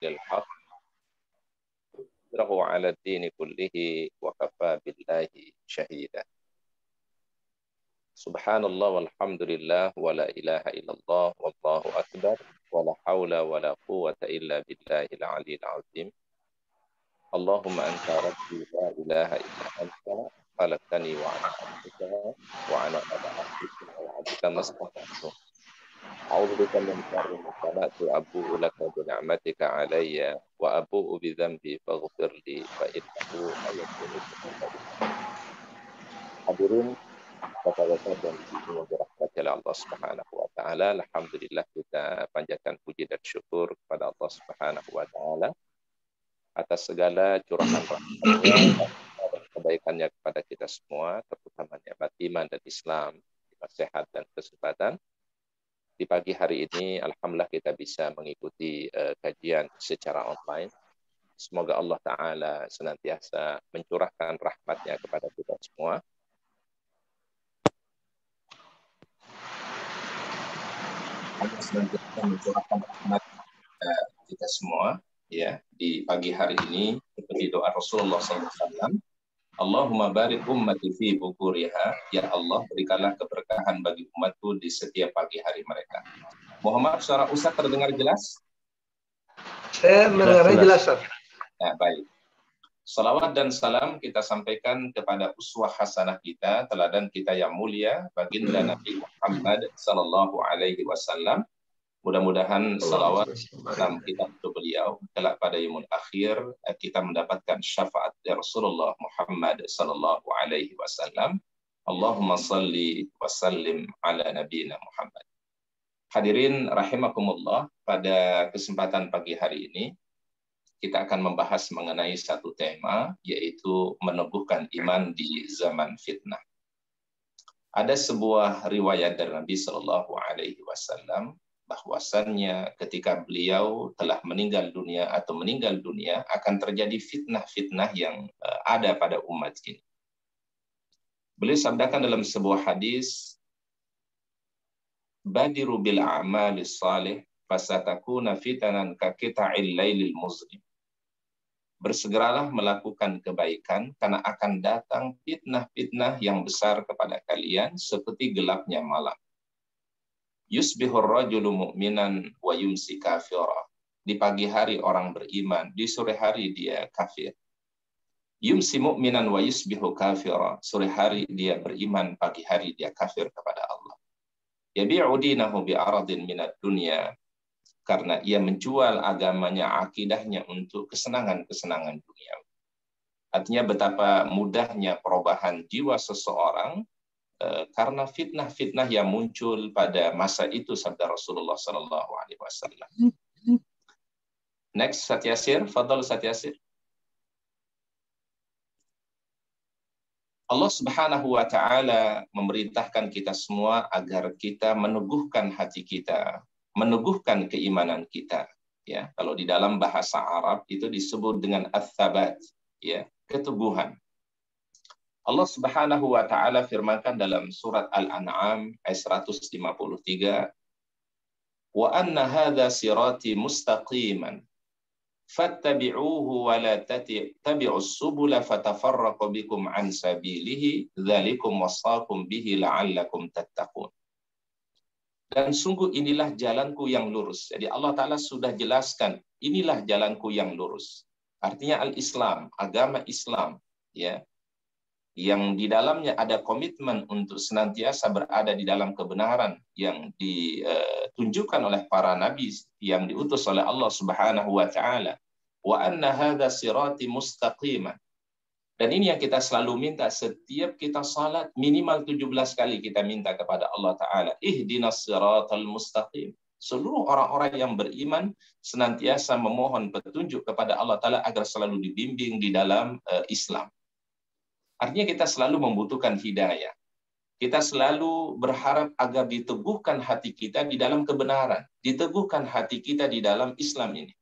للحق يظهره على الدين كله وكفى بالله شهيدا. سبحان الله والحمد لله ولا إله إلا الله والله أكبر ولا حول ولا قوة إلا بالله العلي العظيم. اللهم أنت ربي لا إله إلا أنت خلقتني وأنا عبدك وأنا على عهدك ووعدك ما استطعت. أعوذ بك من شر ما صنعت أبوء لك بنعمتك علي وأبوء بذنبي فاغفر لي فإنه لا يغفر الذنوب. Hadirin bapak-bapak dan ibu yang dirahmati oleh Allah Subhanahu wa taala, alhamdulillah kita panjatkan puji dan syukur kepada Allah Subhanahu wa taala atas segala curahan rahmatnya dan kebaikannya kepada kita semua, terutama nikmat iman dan Islam, nikmat sehat dan kesehatan. Di pagi hari ini alhamdulillah kita bisa mengikuti kajian secara online. Semoga Allah taala senantiasa mencurahkan rahmatnya kepada kita semua. Allah senantiasa mencurahkan rahmat kita semua ya di pagi hari ini seperti doa Rasulullah SAW. Allahumma barik ummati fi bukuriha, ya Allah berikanlah keberkahan bagi umatku di setiap pagi hari mereka. Muhammad, suara Ustaz terdengar jelas? Saya mendengarnya jelas, Ustaz. Nah, baik. Salawat dan salam kita sampaikan kepada uswah hasanah kita, teladan kita yang mulia, baginda Nabi Muhammad sallallahu alaihi wasallam. Mudah-mudahan salawat salam kita untuk beliau kelak pada yaumul akhir kita mendapatkan syafaat dari Rasulullah Muhammad sallallahu alaihi wasallam. Allahumma salli wa sallim ala nabiyina Muhammad. Hadirin rahimakumullah, pada kesempatan pagi hari ini kita akan membahas mengenai satu tema, yaitu meneguhkan iman di zaman fitnah. Ada sebuah riwayat dari Nabi Shallallahu Alaihi Wasallam bahwasannya ketika beliau telah meninggal dunia akan terjadi fitnah-fitnah yang ada pada umat ini. Beliau sabdakan dalam sebuah hadis, "Badiru bil a'mali salih, fasatakuna fitanan ka qita'il lailil muzlim." Bersegeralah melakukan kebaikan karena akan datang fitnah-fitnah yang besar kepada kalian seperti gelapnya malam. Yusbihur rajulu mu'minan wa yumsi kafira. Di pagi hari orang beriman, di sore hari dia kafir. Yumsi mu'minan wa yusbihu kafira. Sore hari dia beriman, pagi hari dia kafir kepada Allah. Yabi'u dinahu bi'aradin minad dunya. Karena ia menjual agamanya, akidahnya untuk kesenangan-kesenangan dunia. Artinya betapa mudahnya perubahan jiwa seseorang karena fitnah-fitnah yang muncul pada masa itu, sabda Rasulullah Sallallahu Alaihi Wasallam. Next, Satyasir, Fadal Satyasir. Allah Subhanahu wa Ta'ala memerintahkan kita semua agar kita meneguhkan hati kita, meneguhkan keimanan kita, ya. Kalau di dalam bahasa Arab itu disebut dengan ats-tsabat, ya, keteguhan. Allah Subhanahu wa taala firmankan dalam surat Al-An'am ayat 153, "Wa anna hadza sirati mustaqiman fattabi'uhu wa la tattabi'us subula fatafarraqu bikum an sabilihi dzalikum wasaqum bihi la'allakum tattaqun." Dan sungguh inilah jalanku yang lurus. Jadi Allah Ta'ala sudah jelaskan, inilah jalanku yang lurus. Artinya al-Islam, agama Islam, ya, yang di dalamnya ada komitmen untuk senantiasa berada di dalam kebenaran yang ditunjukkan oleh para nabi yang diutus oleh Allah Subhanahu wa Ta'ala. Wa anna hadza sirati mustaqiman. Dan ini yang kita selalu minta setiap kita salat, minimal 17 kali kita minta kepada Allah Ta'ala. Ihdinas siratal mustaqim. Seluruh orang-orang yang beriman senantiasa memohon petunjuk kepada Allah Ta'ala agar selalu dibimbing di dalam Islam. Artinya kita selalu membutuhkan hidayah. Kita selalu berharap agar diteguhkan hati kita di dalam kebenaran. Diteguhkan hati kita di dalam Islam ini.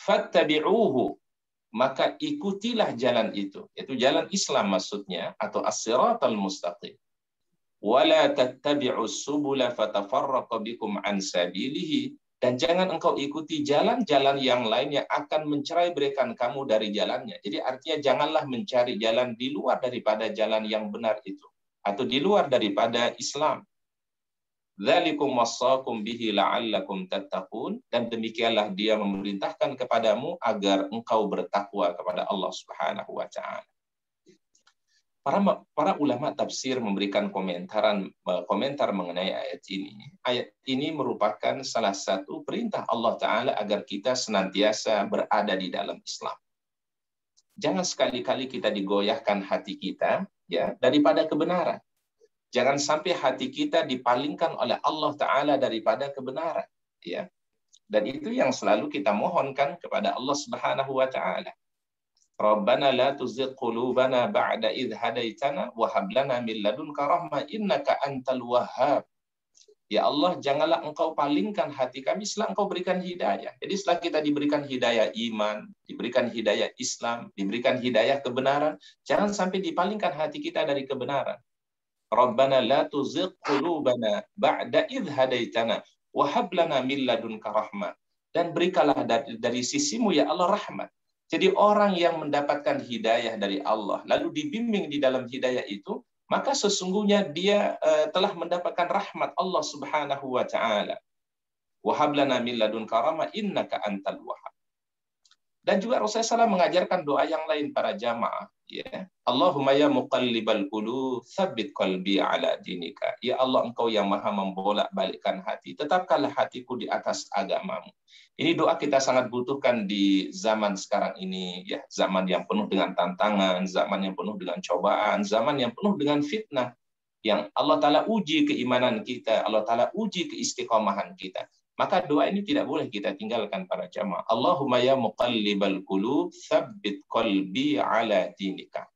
Fattabi'uhu. Maka ikutilah jalan itu, yaitu jalan Islam maksudnya, atau as-siratal mustaqim. Wala tattabi'us subula fatafarraqa bikum an sabilihi, Dan jangan engkau ikuti jalan-jalan yang lain yang akan mencerai-beraikan kamu dari jalannya. Jadi artinya janganlah mencari jalan di luar daripada jalan yang benar itu. Atau di luar daripada Islam. Dzalikum wassaqum bihi la'allakum tattaqun. Dan demikianlah dia memerintahkan kepadamu agar engkau bertakwa kepada Allah Subhanahu wa taala. Para ulama tafsir memberikan komentar mengenai ayat ini. Ayat ini merupakan salah satu perintah Allah Ta'ala agar kita senantiasa berada di dalam Islam. Jangan sekali-kali kita digoyahkan hati kita ya daripada kebenaran. Jangan sampai hati kita dipalingkan oleh Allah Ta'ala daripada kebenaran. Ya. Dan itu yang selalu kita mohonkan kepada Allah Subhanahu wa Ta'ala. Rabbana la tuzigh qulubana ba'da idh hadaitana wa hab lana min ladunka rahmah innaka antal wahhab. Ya Allah, janganlah engkau palingkan hati kami setelah engkau berikan hidayah. Jadi setelah kita diberikan hidayah iman, diberikan hidayah Islam, diberikan hidayah kebenaran, jangan sampai dipalingkan hati kita dari kebenaran. Rabbana la tuzigh qulubana ba'da idh hadaitana wa hab lana min ladunka rahmah. Dan berikanlah dari sisimu ya Allah rahmat. Jadi orang yang mendapatkan hidayah dari Allah, lalu dibimbing di dalam hidayah itu, maka sesungguhnya dia telah mendapatkan rahmat Allah Subhanahu wa Ta'ala. Wa hab lana min ladunka rahmah innaka antal wahhab. Dan juga Rasulullah SAW mengajarkan doa yang lain para jamaah. Ya. Allahumma ya muqallibal qulub, tsabbit qalbi ala dinika. Ya Allah, engkau yang maha membolak-balikkan hati, tetapkanlah hatiku di atas agamamu. Ini doa kita sangat butuhkan di zaman sekarang ini, ya, zaman yang penuh dengan tantangan, zaman yang penuh dengan cobaan, zaman yang penuh dengan fitnah, yang Allah Ta'ala uji keimanan kita, Allah Ta'ala uji keistiqomahan kita. Maka doa ini tidak boleh kita tinggalkan para jamaah. Allahumma ya muqallibal qulub, tsabbit qalbi ala dinika.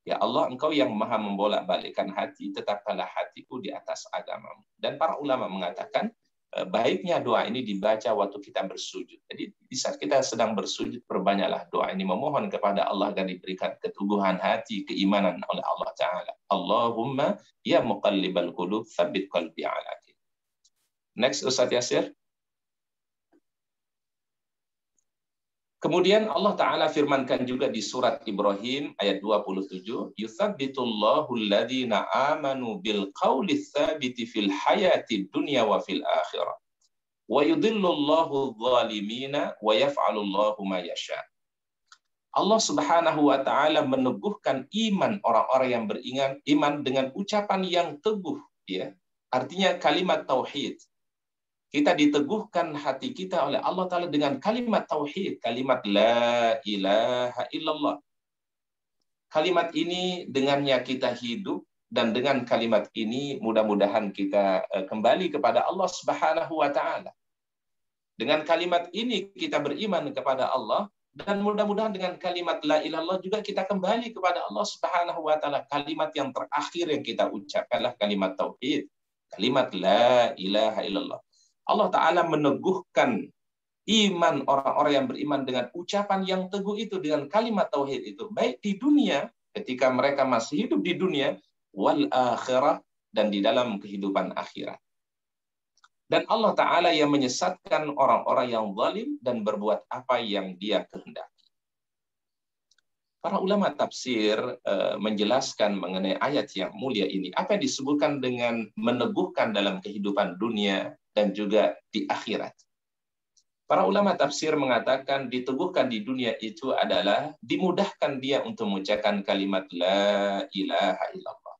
Ya Allah, engkau yang maha membolak-balikkan hati, tetapkanlah hatiku di atas agamamu. Dan para ulama mengatakan, baiknya doa ini dibaca waktu kita bersujud. Jadi di saat kita sedang bersujud, perbanyaklah doa ini, memohon kepada Allah agar diberikan keteguhan hati, keimanan oleh Allah Ta'ala. Allahumma ya muqallibal qulub, tsabbit qalbi ala dinika. Next, Ustaz Yasir. Kemudian Allah Ta'ala firmankan juga di surat Ibrahim ayat 27, yutsabbitullahu alladhina amanu bil qawli tsabiti fil hayati dunya wa fil akhirah. Wa yudhillullahu adh-dhalimina wa yaf'alullahu ma yasha. Allah Subhanahu wa Ta'ala meneguhkan iman orang-orang yang beriman dengan ucapan yang teguh, ya. Artinya kalimat tauhid. Kita diteguhkan hati kita oleh Allah Ta'ala dengan kalimat tauhid, kalimat la ilaha illallah. Kalimat ini dengannya kita hidup, dan dengan kalimat ini mudah-mudahan kita kembali kepada Allah Subhanahu wa Ta'ala. Dengan kalimat ini kita beriman kepada Allah, dan mudah-mudahan dengan kalimat la ilaha illallah juga kita kembali kepada Allah Subhanahu wa Ta'ala. Kalimat yang terakhir yang kita ucapkanlah kalimat tauhid, kalimat la ilaha illallah. Allah Ta'ala meneguhkan iman orang-orang yang beriman dengan ucapan yang teguh itu, dengan kalimat tauhid itu, baik di dunia ketika mereka masih hidup di dunia, wal akhirah, dan di dalam kehidupan akhirat. Dan Allah Ta'ala yang menyesatkan orang-orang yang zalim dan berbuat apa yang dia kehendaki. Para ulama tafsir menjelaskan mengenai ayat yang mulia ini, apa yang disebutkan dengan meneguhkan dalam kehidupan dunia dan juga di akhirat. Para ulama tafsir mengatakan diteguhkan di dunia itu adalah dimudahkan dia untuk mengucapkan kalimat la ilaha illallah.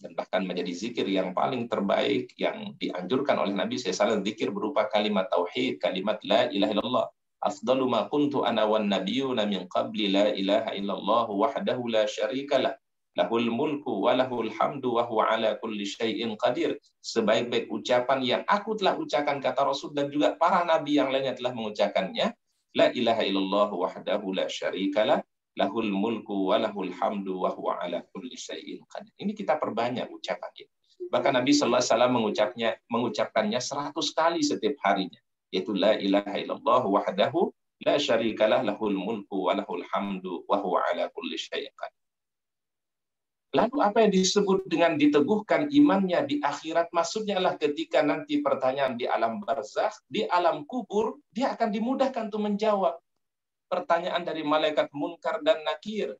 Dan bahkan menjadi zikir yang paling terbaik yang dianjurkan oleh Nabi SAW, zikir berupa kalimat tauhid, kalimat la ilaha illallah. Afdalu ma kuntu ana wan nabiyyuna min qabli la ilaha illallah wahdahu la syarikalah. Lahul mulku wa lahul hamdu wa huwa ala kulli syai'in qadir. Sebaik-baik ucapan yang aku telah ucapkan, kata Rasul, dan juga para nabi yang lainnya telah mengucapkannya, la ilaha illallah wahdahu la syarikalah, lahul mulku wa lahul hamdu wa huwa ala kulli syai'in qadir. Ini kita perbanyak ucapan ini. Bahkan Nabi sallallahu alaihi wasallam mengucapkannya 100 kali setiap harinya, yaitu la ilaha illallah wahdahu la syarikalah, lahul mulku wa lahul hamdu wa huwa ala kulli syai'in qadir. Lalu apa yang disebut dengan diteguhkan imannya di akhirat? Maksudnya adalah ketika nanti pertanyaan di alam barzakh, di alam kubur, dia akan dimudahkan untuk menjawab pertanyaan dari malaikat munkar dan nakir.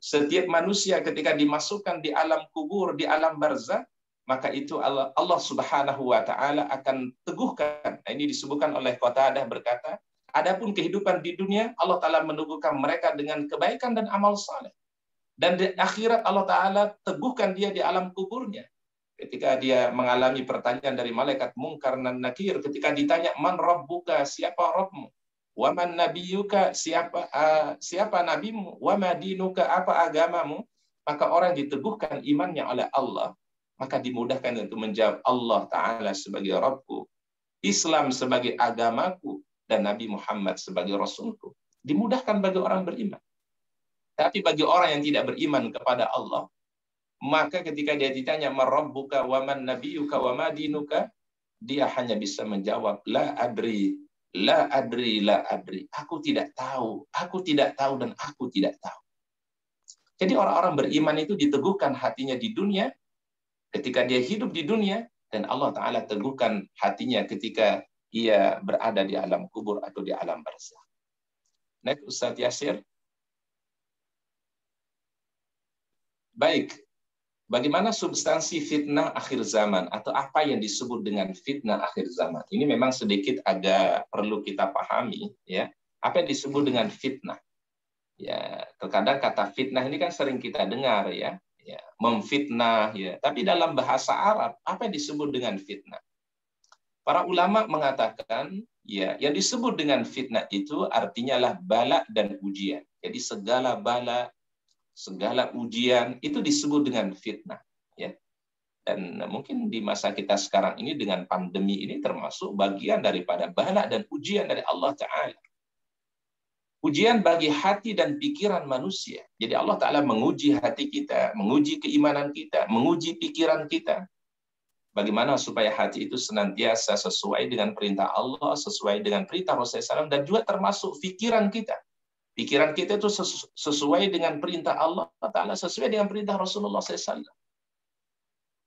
Setiap manusia ketika dimasukkan di alam kubur, di alam barzakh, maka itu Allah Subhanahu wa taala akan teguhkan. Nah, ini disebutkan oleh Qatadah berkata, adapun kehidupan di dunia, Allah taala meneguhkan mereka dengan kebaikan dan amal saleh. Dan di akhirat Allah taala teguhkan dia di alam kuburnya. Ketika dia mengalami pertanyaan dari malaikat munkar dan nakir, ketika ditanya man rabbuka, siapa Rabbmu? Wa man nabiyuka, siapa nabimu? Wa ma dinuka, apa agamamu? Maka orang diteguhkan imannya oleh Allah, maka dimudahkan untuk menjawab Allah Ta'ala sebagai Rabbku, Islam sebagai agamaku, dan Nabi Muhammad sebagai Rasulku. Dimudahkan bagi orang beriman. Tapi bagi orang yang tidak beriman kepada Allah, maka ketika dia ditanya marabbuka wa man nabiyuka wa ma dinuka, dia hanya bisa menjawab la adri, la adri, la adri. Aku tidak tahu dan aku tidak tahu. Jadi orang-orang beriman itu diteguhkan hatinya di dunia, ketika dia hidup di dunia, dan Allah Ta'ala teguhkan hatinya ketika ia berada di alam kubur atau di alam barzakh. Next, Ustaz Yasir. Baik, bagaimana substansi fitnah akhir zaman atau apa yang disebut dengan fitnah akhir zaman? Ini memang sedikit agak perlu kita pahami, ya. Apa yang disebut dengan fitnah? Ya, terkadang kata fitnah ini kan sering kita dengar, ya. Ya, memfitnah, ya. Tapi dalam bahasa Arab, apa yang disebut dengan fitnah? Para ulama mengatakan, ya, yang disebut dengan fitnah itu artinya lah bala dan ujian. Jadi segala bala, segala ujian itu disebut dengan fitnah, ya. Dan mungkin di masa kita sekarang ini dengan pandemi ini termasuk bagian daripada bala dan ujian dari Allah Ta'ala. Ujian bagi hati dan pikiran manusia. Jadi Allah Ta'ala menguji hati kita, menguji keimanan kita, menguji pikiran kita. Bagaimana supaya hati itu senantiasa sesuai dengan perintah Allah, sesuai dengan perintah Rasulullah SAW, dan juga termasuk pikiran kita. Pikiran kita itu sesuai dengan perintah Allah Ta'ala, sesuai dengan perintah Rasulullah SAW.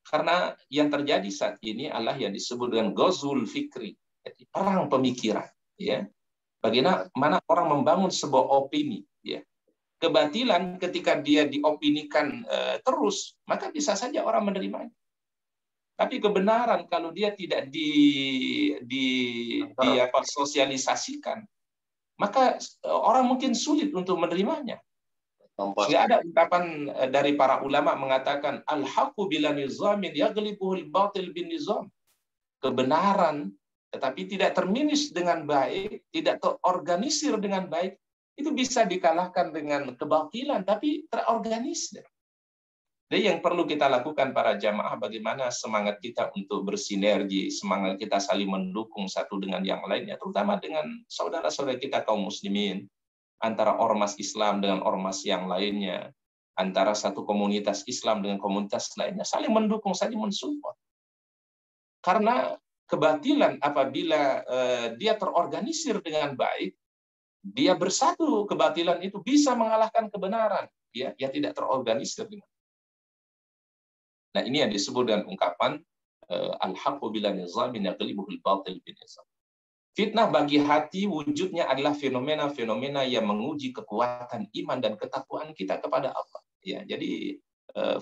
Karena yang terjadi saat ini adalah yang disebut dengan ghazwul fikri, jadi perang pemikiran, ya. Bagaimana orang membangun sebuah opini, ya. Kebatilan ketika dia diopinikan terus, maka bisa saja orang menerimanya. Tapi kebenaran kalau dia tidak sosialisasikan, maka orang mungkin sulit untuk menerimanya. Sudah ada ungkapan dari para ulama mengatakan al-haqqu bila nizamin yaghlibuhul batil bin nizam. Kebenaran tetapi tidak terminis dengan baik, tidak terorganisir dengan baik, itu bisa dikalahkan dengan kebatilan, tapi terorganisir. Jadi yang perlu kita lakukan para jamaah, bagaimana semangat kita untuk bersinergi, semangat kita saling mendukung satu dengan yang lainnya, terutama dengan saudara-saudara kita kaum muslimin, antara ormas Islam dengan ormas yang lainnya, antara satu komunitas Islam dengan komunitas lainnya, saling mendukung, saling mensupport. Karena kebatilan apabila dia terorganisir dengan baik, dia bersatu, kebatilan itu bisa mengalahkan kebenaran, ya tidak terorganisir dengan. Nah, ini yang disebut dengan ungkapan al-haqqu bila nizamin yaghlibuhul batil bin nizam. Fitnah bagi hati wujudnya adalah fenomena-fenomena yang menguji kekuatan iman dan ketakwaan kita kepada Allah, ya. Jadi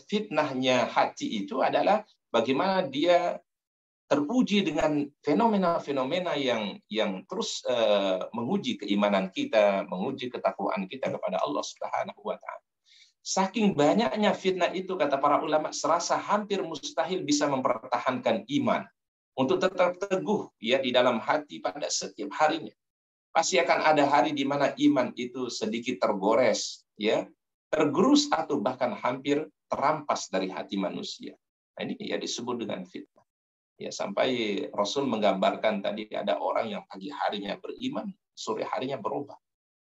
fitnahnya hati itu adalah bagaimana dia teruji dengan fenomena-fenomena yang terus menguji keimanan kita, menguji ketakwaan kita kepada Allah Subhanahu wa Ta'ala. Saking banyaknya fitnah itu, kata para ulama, serasa hampir mustahil bisa mempertahankan iman untuk tetap teguh, ya, di dalam hati pada setiap harinya. Pasti akan ada hari di mana iman itu sedikit tergores, ya, tergerus atau bahkan hampir terampas dari hati manusia. Nah, ini ya disebut dengan fitnah. Ya, sampai Rasul menggambarkan tadi ada orang yang pagi harinya beriman, sore harinya berubah.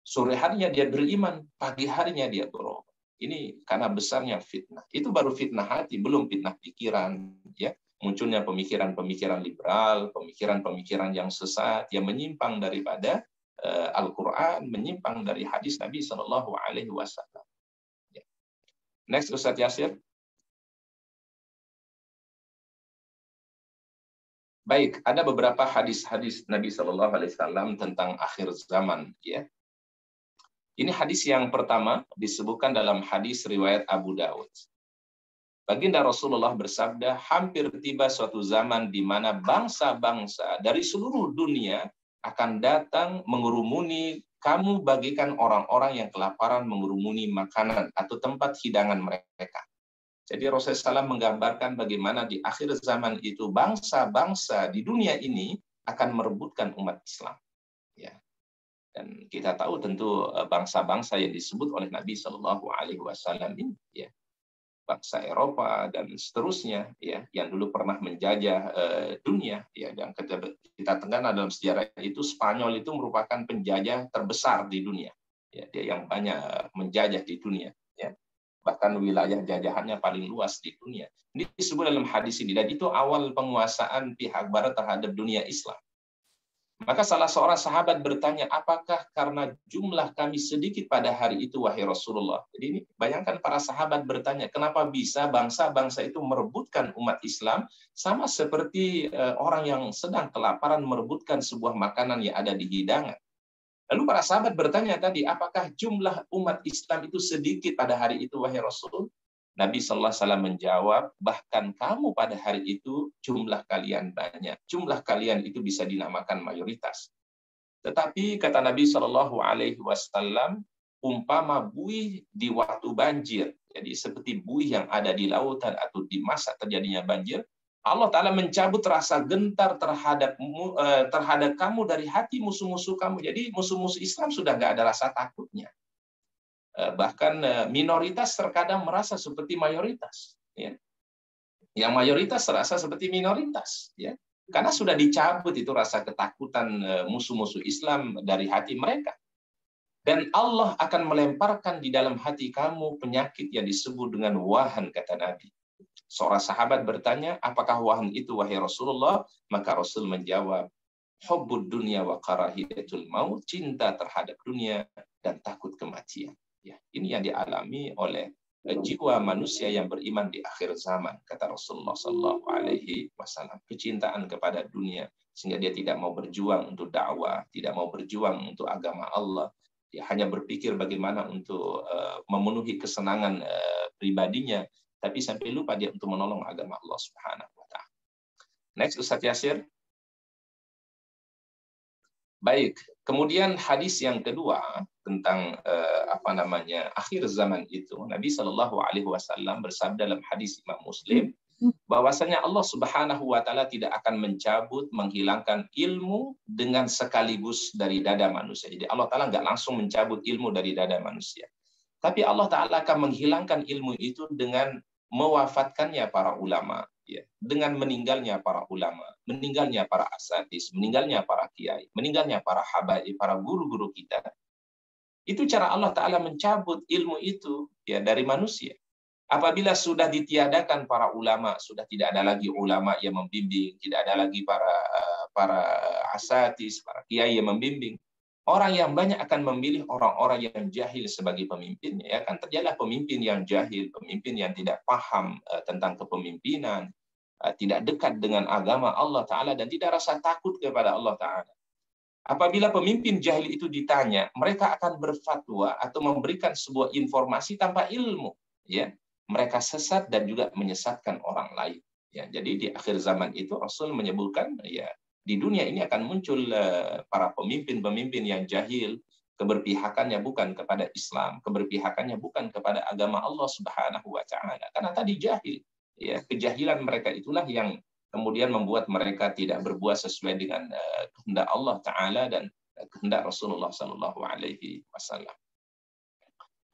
Sore harinya dia beriman, pagi harinya dia berubah. Ini karena besarnya fitnah. Itu baru fitnah hati, belum fitnah pikiran, ya. Munculnya pemikiran-pemikiran liberal, pemikiran-pemikiran yang sesat, yang menyimpang daripada Al-Quran, menyimpang dari hadis Nabi SAW. Next, Ustadz Yasir. Baik, ada beberapa hadis-hadis Nabi Shallallahu Alaihi Wasallam tentang akhir zaman. Ya, ini hadis yang pertama disebutkan dalam hadis riwayat Abu Daud. Baginda Rasulullah bersabda, hampir tiba suatu zaman di mana bangsa-bangsa dari seluruh dunia akan datang mengurumuni kamu bagikan orang-orang yang kelaparan mengurumuni makanan atau tempat hidangan mereka. Jadi Rasulullah SAW menggambarkan bagaimana di akhir zaman itu bangsa-bangsa di dunia ini akan merebutkan umat Islam. Ya. Dan kita tahu tentu bangsa-bangsa yang disebut oleh Nabi Shallallahu Alaihi Wasallam ini, ya, bangsa Eropa dan seterusnya, ya, yang dulu pernah menjajah dunia. Ya, dan kita tenggana dalam sejarah itu Spanyol itu merupakan penjajah terbesar di dunia. Ya, dia yang banyak menjajah di dunia. Ya. Bahkan wilayah jajahannya paling luas di dunia. Ini disebut dalam hadis ini, dan itu awal penguasaan pihak barat terhadap dunia Islam. Maka salah seorang sahabat bertanya, apakah karena jumlah kami sedikit pada hari itu, wahai Rasulullah? Jadi ini bayangkan para sahabat bertanya, kenapa bisa bangsa-bangsa itu merebutkan umat Islam sama seperti orang yang sedang kelaparan merebutkan sebuah makanan yang ada di hidangan. Lalu para sahabat bertanya tadi, apakah jumlah umat Islam itu sedikit pada hari itu, wahai Rasul? Nabi Sallallahu Alaihi Wasallam menjawab, bahkan kamu pada hari itu jumlah kalian banyak. Jumlah kalian itu bisa dinamakan mayoritas. Tetapi kata Nabi Sallallahu Alaihi Wasallam, umpama buih di waktu banjir, jadi seperti buih yang ada di lautan atau di masa terjadinya banjir, Allah Ta'ala mencabut rasa gentar terhadap kamu dari hati musuh-musuh kamu. Jadi musuh-musuh Islam sudah nggak ada rasa takutnya. Bahkan minoritas terkadang merasa seperti mayoritas. Ya. Yang mayoritas terasa seperti minoritas. Ya. Karena sudah dicabut itu rasa ketakutan musuh-musuh Islam dari hati mereka. Dan Allah akan melemparkan di dalam hati kamu penyakit yang disebut dengan wahan, kata Nabi. Seorang sahabat bertanya, apakah wahan itu, wahai Rasulullah? Maka Rasul menjawab, hubbud dunya wa karahiyatul maut, cinta terhadap dunia dan takut kematian. Ya, ini yang dialami oleh jiwa manusia yang beriman di akhir zaman, kata Rasulullah Sallallahu Alaihi Wasallam. Kecintaan kepada dunia sehingga dia tidak mau berjuang untuk dakwah, tidak mau berjuang untuk agama Allah. Dia hanya berpikir bagaimana untuk memenuhi kesenangan pribadinya. Tapi sampai lupa dia untuk menolong agama Allah Subhanahu wa Ta'ala. Next, Ustadz Yasir. Baik, kemudian hadis yang kedua tentang akhir zaman itu, Nabi Shallallahu Alaihi Wasallam bersabda dalam hadis Imam Muslim, bahwasanya Allah Subhanahu wa Ta'ala tidak akan mencabut, menghilangkan ilmu dengan sekaligus dari dada manusia. Jadi Allah Ta'ala nggak langsung mencabut ilmu dari dada manusia. Tapi Allah Ta'ala akan menghilangkan ilmu itu dengan mewafatkannya para ulama, ya, dengan meninggalnya para ulama, meninggalnya para asatidz, meninggalnya para kiai, meninggalnya para habaib, para guru-guru kita. Itu cara Allah Ta'ala mencabut ilmu itu, ya, dari manusia. Apabila sudah ditiadakan para ulama, sudah tidak ada lagi ulama yang membimbing, tidak ada lagi para asatidz, para kiai yang membimbing. Orang yang banyak akan memilih orang-orang yang jahil sebagai pemimpinnya. Ya, kan terjadilah pemimpin yang jahil, pemimpin yang tidak paham tentang kepemimpinan, tidak dekat dengan agama Allah Ta'ala, dan tidak rasa takut kepada Allah Ta'ala. Apabila pemimpin jahil itu ditanya, mereka akan berfatwa atau memberikan sebuah informasi tanpa ilmu. Ya, mereka sesat dan juga menyesatkan orang lain. Ya, jadi di akhir zaman itu Rasul menyebutkan, ya, di dunia ini akan muncul para pemimpin-pemimpin yang jahil, keberpihakannya bukan kepada Islam, keberpihakannya bukan kepada agama Allah Subhanahu wa Ta'ala. Karena tadi jahil, ya, kejahilan mereka itulah yang kemudian membuat mereka tidak berbuat sesuai dengan kehendak Allah Ta'ala dan kehendak Rasulullah Sallallahu Alaihi Wasallam.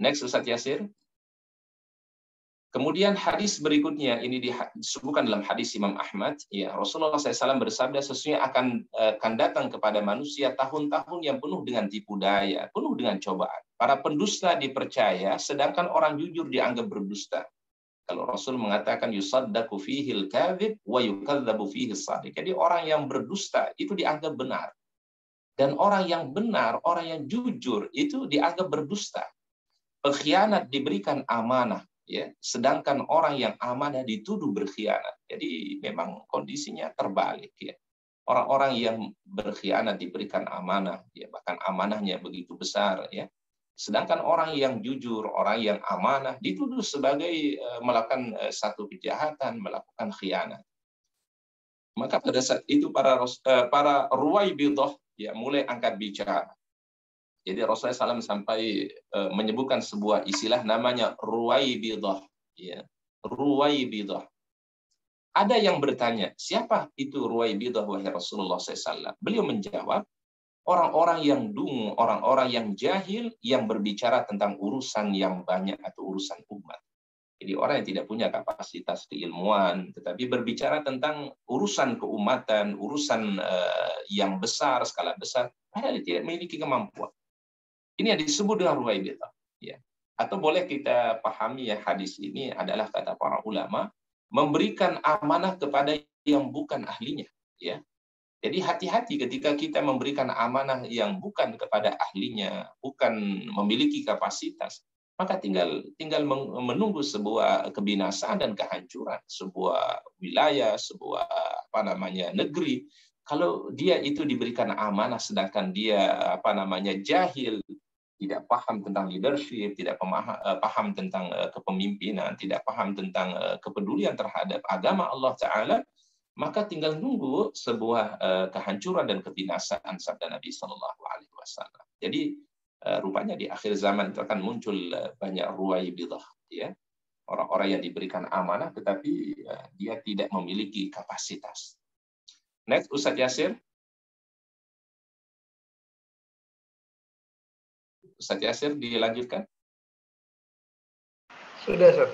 Next, Ustadz Yasir. Kemudian hadis berikutnya ini disebutkan dalam hadis Imam Ahmad, ya, Rasulullah SAW bersabda, sesungguhnya akan datang kepada manusia tahun-tahun yang penuh dengan tipu daya, penuh dengan cobaan. Para pendusta dipercaya, sedangkan orang jujur dianggap berdusta. Kalau Rasul mengatakan yusaddaqu fihil kadhib wa yukadzabu fihis shadiq. Jadi orang yang berdusta itu dianggap benar. Dan orang yang benar, orang yang jujur itu dianggap berdusta. Pengkhianat diberikan amanah. ya, sedangkan orang yang amanah dituduh berkhianat. Jadi memang kondisinya terbalik, ya. Orang-orang yang berkhianat diberikan amanah, ya, bahkan amanahnya begitu besar, ya. Sedangkan orang yang jujur, orang yang amanah dituduh sebagai melakukan satu kejahatan, melakukan khianat. Maka pada saat itu para Ruwaibidah ya mulai angkat bicara. Jadi Rasulullah SAW sampai menyebutkan sebuah istilah namanya Ruwaibidah, ya. Ruwaibidah. Ada yang bertanya, siapa itu Ruwaibidah wahai Rasulullah SAW? Beliau menjawab, orang-orang yang dungu, orang-orang yang jahil yang berbicara tentang urusan yang banyak atau urusan umat. Jadi orang yang tidak punya kapasitas keilmuan, tetapi berbicara tentang urusan keumatan, urusan yang besar, skala besar, padahal tidak memiliki kemampuan. Ini yang disebut dengan Ruwaibidah. Ya. Atau boleh kita pahami ya, hadis ini adalah kata para ulama, memberikan amanah kepada yang bukan ahlinya. Ya. Jadi hati-hati ketika kita memberikan amanah yang bukan kepada ahlinya, bukan memiliki kapasitas, maka tinggal menunggu sebuah kebinasaan dan kehancuran sebuah wilayah, sebuah negeri. Kalau dia itu diberikan amanah sedangkan dia jahil, tidak paham tentang leadership, tidak paham tentang kepemimpinan, tidak paham tentang kepedulian terhadap agama Allah Ta'ala, maka tinggal nunggu sebuah kehancuran dan kebinasaan sabda Nabi Shallallahu Alaihi Wasallam. Jadi rupanya di akhir zaman itu akan muncul banyak Ruwaibidah, ya, orang-orang yang diberikan amanah tetapi dia tidak memiliki kapasitas. Next, Ustadz Yasir. Ustadz Yasir, dilanjutkan? Sudah, Ustaz.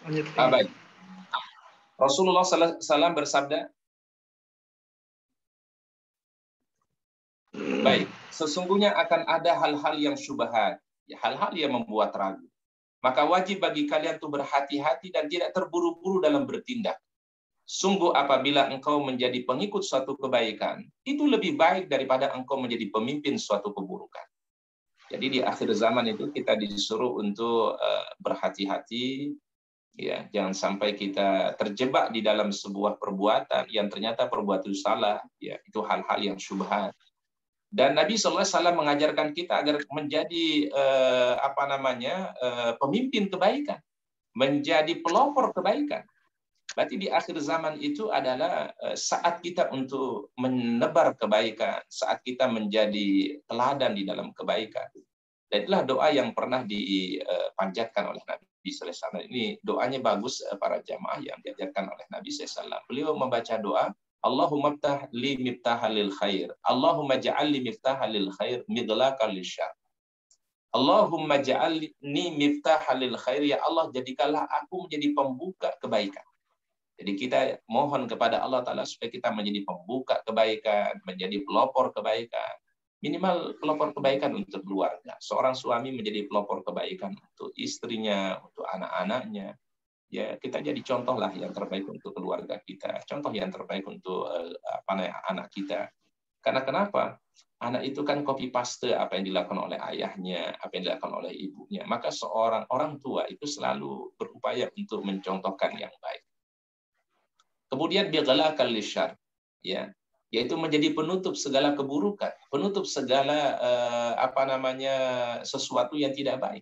Lanjut. Baik. Rasulullah SAW bersabda, baik, sesungguhnya akan ada hal-hal yang syubhat, hal-hal yang membuat ragu. Maka wajib bagi kalian untuk berhati-hati dan tidak terburu-buru dalam bertindak. Sungguh apabila engkau menjadi pengikut suatu kebaikan, itu lebih baik daripada engkau menjadi pemimpin suatu keburukan. Jadi di akhir zaman itu kita disuruh untuk berhati-hati, ya, jangan sampai kita terjebak di dalam sebuah perbuatan yang ternyata perbuatan salah, ya, itu hal-hal yang syubhat. Dan Nabi SAW mengajarkan kita agar menjadi pemimpin kebaikan, menjadi pelopor kebaikan. Berarti di akhir zaman itu adalah saat kita untuk menebar kebaikan, saat kita menjadi teladan di dalam kebaikan. Dan itulah doa yang pernah dipanjatkan oleh Nabi SAW. Ini doanya bagus para jamaah yang diajarkan oleh Nabi SAW. Beliau membaca doa, Allahumma ftah li miftaha lil khair. Allahumma ja'al li miftaha lil khair midlaka lisyar. Allahumma ja'alni miftaha lil khair. Ya Allah, jadikanlah aku menjadi pembuka kebaikan. Jadi kita mohon kepada Allah Ta'ala supaya kita menjadi pembuka kebaikan, menjadi pelopor kebaikan. Minimal pelopor kebaikan untuk keluarga. Seorang suami menjadi pelopor kebaikan untuk istrinya, untuk anak-anaknya. Ya, kita jadi contoh lah yang terbaik untuk keluarga kita. Contoh yang terbaik untuk anak kita. Karena kenapa? Anak itu kan copy paste apa yang dilakukan oleh ayahnya, apa yang dilakukan oleh ibunya. Maka seorang orang tua itu selalu berupaya untuk mencontohkan yang baik. Kemudian bighlaqal lisyar, ya, yaitu menjadi penutup segala keburukan, penutup segala sesuatu yang tidak baik.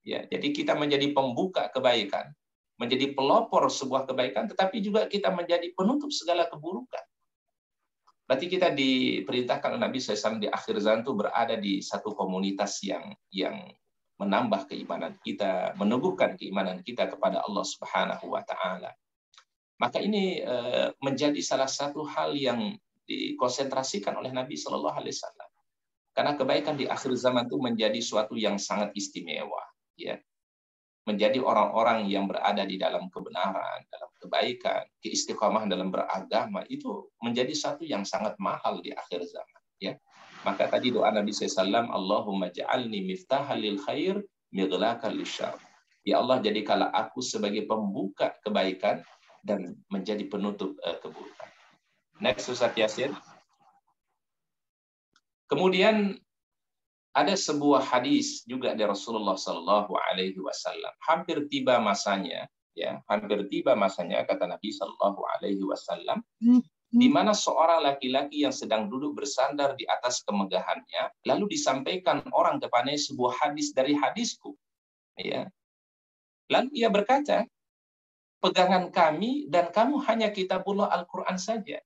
Ya, jadi kita menjadi pembuka kebaikan, menjadi pelopor sebuah kebaikan, tetapi juga kita menjadi penutup segala keburukan. Berarti kita diperintahkan oleh Nabi SAW di akhir zaman itu berada di satu komunitas yang menambah keimanan kita, meneguhkan keimanan kita kepada Allah Subhanahu wa Ta'ala. Maka ini menjadi salah satu hal yang dikonsentrasikan oleh Nabi Shallallahu Alaihi Wasallam. Karena kebaikan di akhir zaman itu menjadi suatu yang sangat istimewa, ya. Menjadi orang-orang yang berada di dalam kebenaran, dalam kebaikan, keistiqomah dalam beragama itu menjadi satu yang sangat mahal di akhir zaman, ya. Maka tadi doa Nabi SAW, Allahumma ja'alni miftahal lil khair midlaqal lisyarr. Ya Allah, jadikanlah aku sebagai pembuka kebaikan dan menjadi penutup keburukan. Next, Ustaz Yasir. Kemudian Ada sebuah hadis juga dari Rasulullah Sallallahu Alaihi Wasallam. Hampir tiba masanya, ya, hampir tiba masanya kata Nabi Sallallahu Alaihi Wasallam, di mana seorang laki-laki yang sedang duduk bersandar di atas kemegahannya, lalu disampaikan orang kepadanya sebuah hadis dari hadisku, ya. Lalu ia berkata, pegangan kami dan kamu hanya kitabullah Al-Quran saja.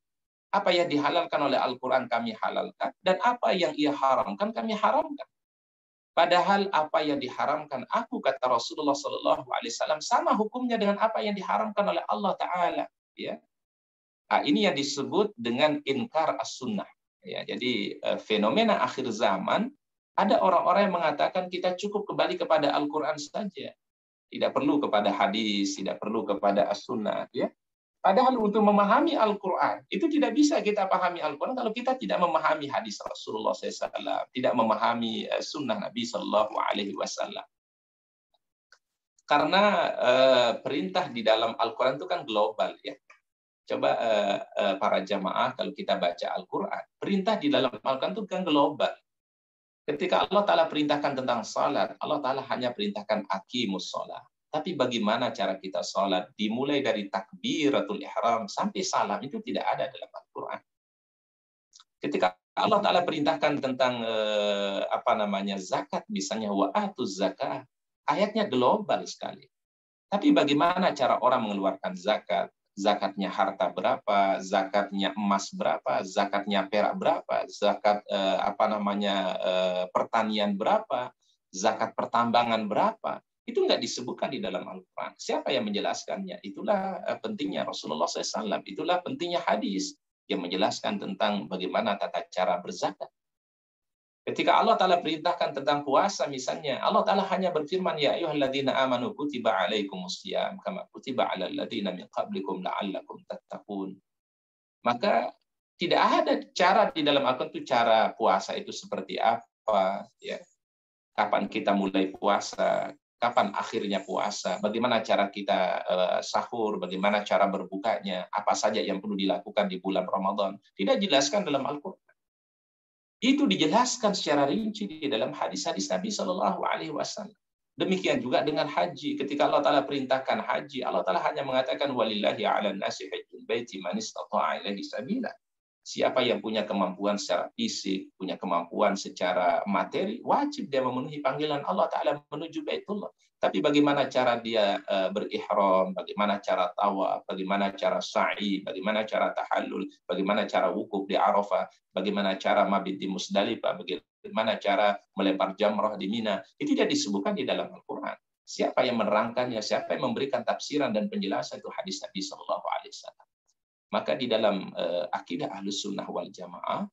Apa yang dihalalkan oleh Al-Quran kami halalkan, dan apa yang ia haramkan kami haramkan. Padahal apa yang diharamkan aku, kata Rasulullah SAW, sama hukumnya dengan apa yang diharamkan oleh Allah Ta'ala. Ya. Nah, ini yang disebut dengan inkar as-sunnah. Ya, jadi fenomena akhir zaman, ada orang-orang yang mengatakan kita cukup kembali kepada Al-Quran saja. Tidak perlu kepada hadis, tidak perlu kepada as-sunnah. Ya. Padahal untuk memahami Al-Quran, itu tidak bisa kita pahami Al-Quran kalau kita tidak memahami hadis Rasulullah SAW, tidak memahami sunnah Nabi SAW. Karena perintah di dalam Al-Quran itu kan global, ya. Coba para jamaah kalau kita baca Al-Quran, perintah di dalam Al-Quran itu kan global. Ketika Allah Ta'ala perintahkan tentang salat, Allah Ta'ala hanya perintahkan aqimus shalah. Tapi bagaimana cara kita sholat? Dimulai dari takbiratul ihram sampai salam itu tidak ada dalam Al-Quran. Ketika Allah Ta'ala perintahkan tentang zakat, misalnya wa'atuz zakah, ayatnya global sekali. Tapi bagaimana cara orang mengeluarkan zakat? Zakatnya harta berapa? Zakatnya emas berapa? Zakatnya perak berapa? Zakat pertanian berapa? Zakat pertambangan berapa? Itu nggak disebutkan di dalam Al-Quran. Siapa yang menjelaskannya? Itulah pentingnya Rasulullah SAW. Itulah pentingnya hadis yang menjelaskan tentang bagaimana tata cara berzakat. Ketika Allah Ta'ala perintahkan tentang puasa misalnya, Allah Ta'ala hanya berfirman, ya ayyuhalladzina amanu kutiba alaikumusiyam kama kutiba alal ladzina min qablikum la'allakum tattaqun. Maka tidak ada cara di dalam Al-Quran itu cara puasa itu seperti apa, ya. Kapan kita mulai puasa, kapan akhirnya puasa, bagaimana cara kita sahur, bagaimana cara berbukanya, apa saja yang perlu dilakukan di bulan Ramadan. Tidak dijelaskan dalam Al-Quran. Itu dijelaskan secara rinci di dalam hadis-hadis Nabi SAW. Demikian juga dengan haji. Ketika Allah Ta'ala perintahkan haji, Allah Ta'ala hanya mengatakan, walillahi ala nasi hajjul baiti man istata'a ilaihi sabila. Siapa yang punya kemampuan secara fisik, punya kemampuan secara materi, wajib dia memenuhi panggilan Allah Ta'ala menuju Baitullah. Tapi bagaimana cara dia berihram, bagaimana cara tawaf, bagaimana cara sa'i, bagaimana cara tahallul, bagaimana cara wukuf di Arafah, bagaimana cara mabit di Musdalifah, bagaimana cara melempar jamrah di Mina, itu tidak disebutkan di dalam Al-Quran. Siapa yang menerangkannya, siapa yang memberikan tafsiran dan penjelasan, itu hadis Nabi SAW. Maka di dalam akidah Ahlus Sunnah wal Jamaah,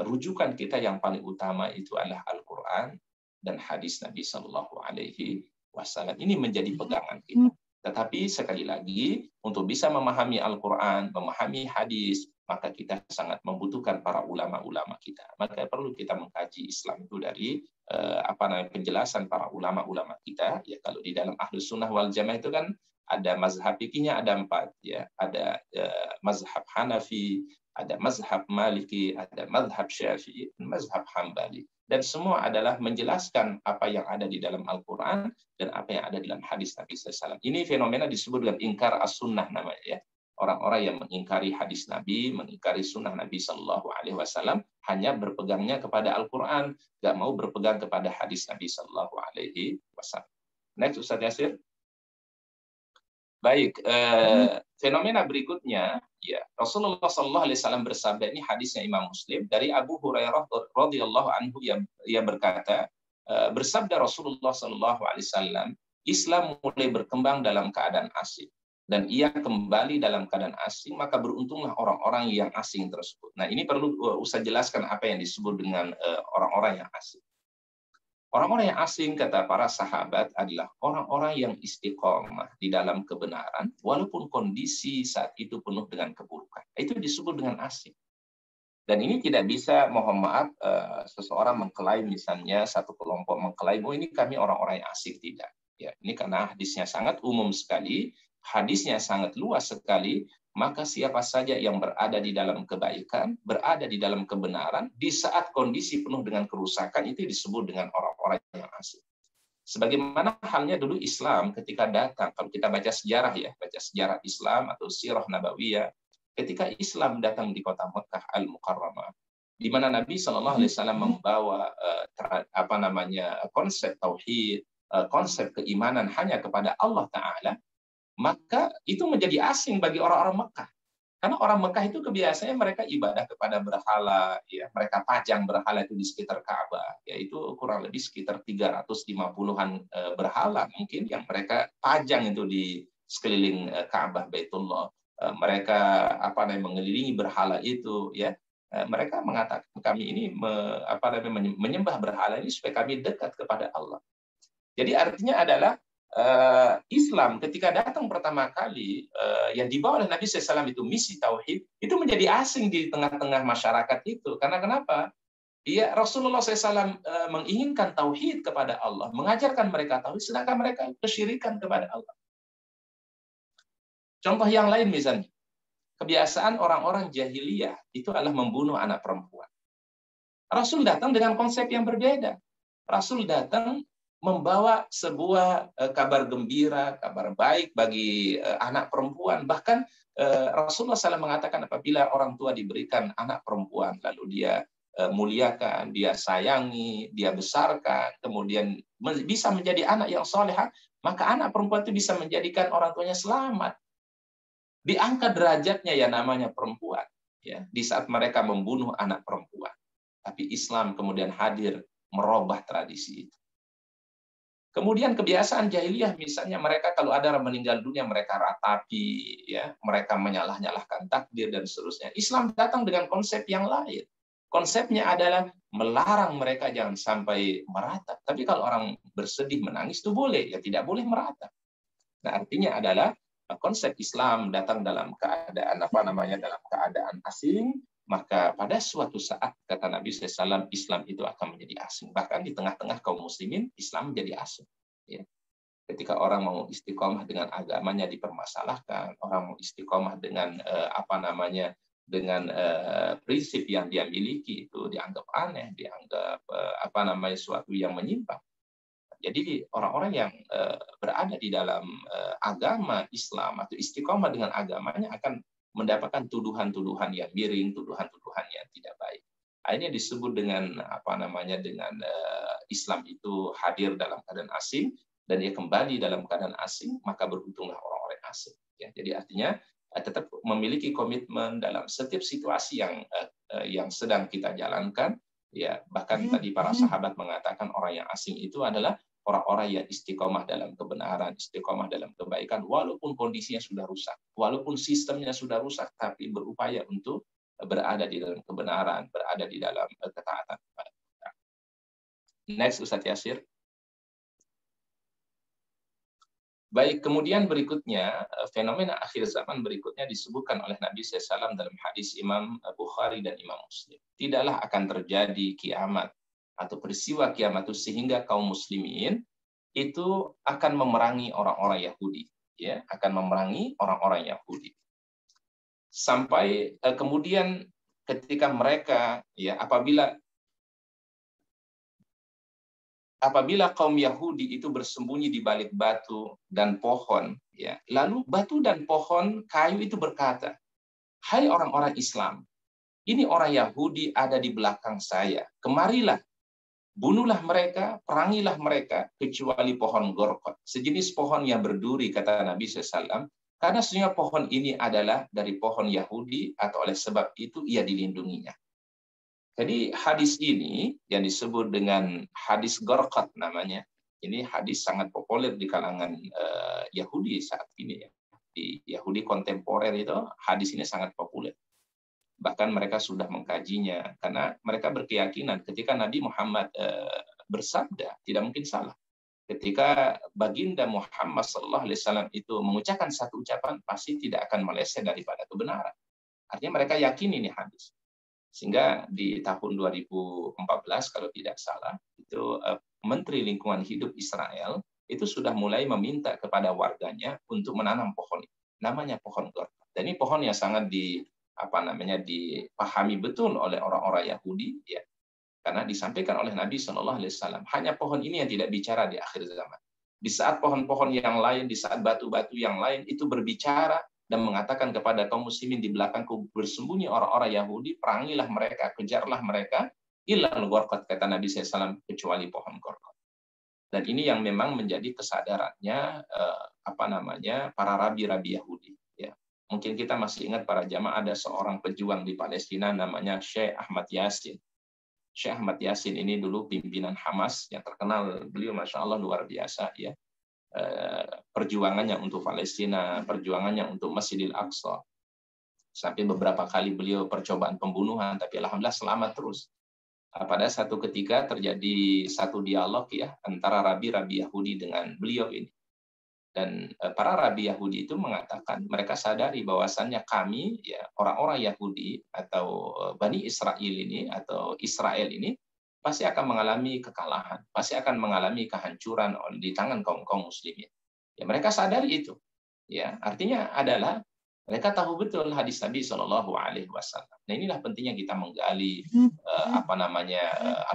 rujukan kita yang paling utama itu adalah Al-Quran dan hadis Nabi Sallallahu Alaihi Wasallam. Ini menjadi pegangan kita. Tetapi sekali lagi, untuk bisa memahami Al-Quran, memahami hadis, maka kita sangat membutuhkan para ulama-ulama kita. Maka perlu kita mengkaji Islam itu dari penjelasan para ulama-ulama kita. Ya, kalau di dalam Ahlus Sunnah wal Jamaah itu kan ada mazhab fikihnya ada 4, ya. Ada mazhab Hanafi, ada mazhab Maliki, ada mazhab Syafi'i, dan mazhab Hambali. Dan semua adalah menjelaskan apa yang ada di dalam Al-Quran dan apa yang ada di dalam hadis Nabi SAW. Ini fenomena disebut dengan ingkar as-sunnah namanya, ya. Orang-orang yang mengingkari hadis Nabi, mengingkari sunnah Nabi SAW, hanya berpegangnya kepada Al-Quran, nggak mau berpegang kepada hadis Nabi SAW. Next, Ustaz Yasir. Baik, fenomena berikutnya, ya, Rasulullah SAW bersabda, ini hadisnya Imam Muslim dari Abu Hurairah radhiyallahu anhu yang berkata, bersabda Rasulullah SAW, Islam mulai berkembang dalam keadaan asing dan ia kembali dalam keadaan asing, maka beruntunglah orang-orang yang asing tersebut. Nah, ini perlu usah jelaskan apa yang disebut dengan orang-orang yang asing. Orang-orang yang asing, kata para sahabat, adalah orang-orang yang istiqomah di dalam kebenaran, walaupun kondisi saat itu penuh dengan keburukan. Itu disebut dengan asing. Dan ini tidak bisa, mohon maaf, seseorang mengklaim, misalnya satu kelompok mengklaim, oh ini kami orang-orang yang asing. Tidak. Ya, ini karena hadisnya sangat umum sekali, hadisnya sangat luas sekali, maka siapa saja yang berada di dalam kebaikan, berada di dalam kebenaran, di saat kondisi penuh dengan kerusakan, itu disebut dengan orang-orang yang asing. Sebagaimana halnya dulu Islam ketika datang, kalau kita baca sejarah ya, baca sejarah Islam atau sirah nabawiyah, ketika Islam datang di kota Mekah Al-Mukarramah, di mana Nabi Shallallahu Alaihi Wasallam membawa konsep tauhid, konsep keimanan hanya kepada Allah Taala, maka itu menjadi asing bagi orang-orang Mekah. Karena orang Mekah itu kebiasaannya mereka ibadah kepada berhala, ya, mereka pajang berhala itu di sekitar Ka'bah, yaitu kurang lebih sekitar 350-an berhala mungkin yang mereka pajang itu di sekeliling Ka'bah Baitullah. Mereka mengelilingi berhala itu, ya. Mereka mengatakan kami ini menyembah berhala ini supaya kami dekat kepada Allah. Jadi artinya adalah Islam ketika datang pertama kali yang dibawa oleh Nabi SAW itu misi tauhid, itu menjadi asing di tengah-tengah masyarakat itu. Karena kenapa? Ya, Rasulullah SAW menginginkan tauhid kepada Allah, mengajarkan mereka tauhid, sedangkan mereka kesyirikan kepada Allah. Contoh yang lain misalnya, kebiasaan orang-orang jahiliyah itu adalah membunuh anak perempuan. Rasul datang dengan konsep yang berbeda. Rasul datang membawa sebuah kabar gembira, kabar baik bagi anak perempuan. Bahkan Rasulullah SAW mengatakan apabila orang tua diberikan anak perempuan, lalu dia muliakan, dia sayangi, dia besarkan, kemudian bisa menjadi anak yang solehah, maka anak perempuan itu bisa menjadikan orang tuanya selamat. Diangkat derajatnya ya namanya perempuan, ya, di saat mereka membunuh anak perempuan. Tapi Islam kemudian hadir merubah tradisi itu. Kemudian kebiasaan jahiliyah misalnya mereka kalau ada orang meninggal dunia mereka ratapi, ya, mereka menyalah-nyalahkan takdir dan seterusnya. Islam datang dengan konsep yang lain. Konsepnya adalah melarang mereka jangan sampai meratap. Tapi kalau orang bersedih menangis itu boleh, ya tidak boleh meratap. Nah, artinya adalah konsep Islam datang dalam keadaan dalam keadaan asing, maka pada suatu saat kata Nabi SAW Islam itu akan menjadi asing. Bahkan di tengah-tengah kaum muslimin Islam menjadi asing. Ya. Ketika orang mau istiqomah dengan agamanya dipermasalahkan, orang mau istiqomah dengan prinsip yang dia miliki itu dianggap aneh, dianggap suatu yang menyimpang. Jadi orang-orang yang berada di dalam agama Islam atau istiqomah dengan agamanya akan mendapatkan tuduhan-tuduhan yang miring, tuduhan-tuduhan yang tidak baik. Akhirnya disebut dengan Islam itu hadir dalam keadaan asing dan dia kembali dalam keadaan asing, maka beruntunglah orang-orang asing. Ya, jadi artinya tetap memiliki komitmen dalam setiap situasi yang sedang kita jalankan. Ya, bahkan tadi para sahabat mengatakan orang yang asing itu adalah orang-orang yang istiqomah dalam kebenaran, istiqomah dalam kebaikan, walaupun kondisinya sudah rusak, walaupun sistemnya sudah rusak, tapi berupaya untuk berada di dalam kebenaran, berada di dalam ketaatan. Next, Ustaz Yasir. Baik, kemudian berikutnya, fenomena akhir zaman berikutnya disebutkan oleh Nabi SAW dalam hadis Imam Bukhari dan Imam Muslim. Tidaklah akan terjadi kiamat atau peristiwa kiamat itu sehingga kaum muslimin itu akan memerangi orang-orang Yahudi, ya, akan memerangi orang-orang Yahudi. Sampai kemudian ketika mereka, ya, apabila kaum Yahudi itu bersembunyi di balik batu dan pohon, ya, lalu batu dan pohon kayu itu berkata, "Hai orang-orang Islam, ini orang Yahudi ada di belakang saya. Kemarilah, bunuhlah mereka, perangilah mereka, kecuali pohon gorkot, sejenis pohon yang berduri," kata Nabi SAW, karena sebenarnya pohon ini adalah dari pohon Yahudi, atau oleh sebab itu ia dilindunginya. Jadi hadis ini yang disebut dengan hadis gorkot namanya, ini hadis sangat populer di kalangan Yahudi saat ini. Ya. Di Yahudi kontemporer itu hadis ini sangat populer. Bahkan mereka sudah mengkajinya karena mereka berkeyakinan ketika Nabi Muhammad bersabda tidak mungkin salah. Ketika baginda Muhammad SAW itu mengucapkan satu ucapan pasti tidak akan meleset daripada kebenaran. Artinya mereka yakin ini hadis. Sehingga di tahun 2014 kalau tidak salah itu Menteri Lingkungan Hidup Israel itu sudah mulai meminta kepada warganya untuk menanam pohon. Namanya pohon gorkot. Dan ini pohon yang sangat dipahami betul oleh orang-orang Yahudi, ya. Karena disampaikan oleh Nabi Shallallahu Alaihi Wasallam, hanya pohon ini yang tidak bicara di akhir zaman. Di saat pohon-pohon yang lain, di saat batu-batu yang lain itu berbicara dan mengatakan kepada kaum muslimin, di belakangku bersembunyi orang-orang Yahudi, perangilah mereka, kejarlah mereka, illal gharqad, kata Nabi SAW, kecuali pohon gharqad. Dan ini yang memang menjadi kesadarannya para rabi-rabi Yahudi. Ya. Mungkin kita masih ingat para jamaah, ada seorang pejuang di Palestina namanya Syekh Ahmad Yasin. Syekh Ahmad Yasin ini dulu pimpinan Hamas yang terkenal, beliau Masya Allah luar biasa, ya. Perjuangannya untuk Palestina, perjuangannya untuk Masjidil Aqsa. Sampai beberapa kali beliau percobaan pembunuhan, tapi alhamdulillah selamat terus. Pada satu ketika terjadi satu dialog, ya, antara rabi-rabi Yahudi dengan beliau ini. Dan para rabi Yahudi itu mengatakan, mereka sadari bahwasannya kami, ya, orang-orang Yahudi atau Bani Israel ini atau Israel ini pasti akan mengalami kekalahan, pasti akan mengalami kehancuran di tangan kaum muslimin. Ya, mereka sadari itu. Ya, artinya adalah mereka tahu betul hadis Nabi Shallallahu Alaihi Wasallam. Nah, inilah pentingnya kita menggali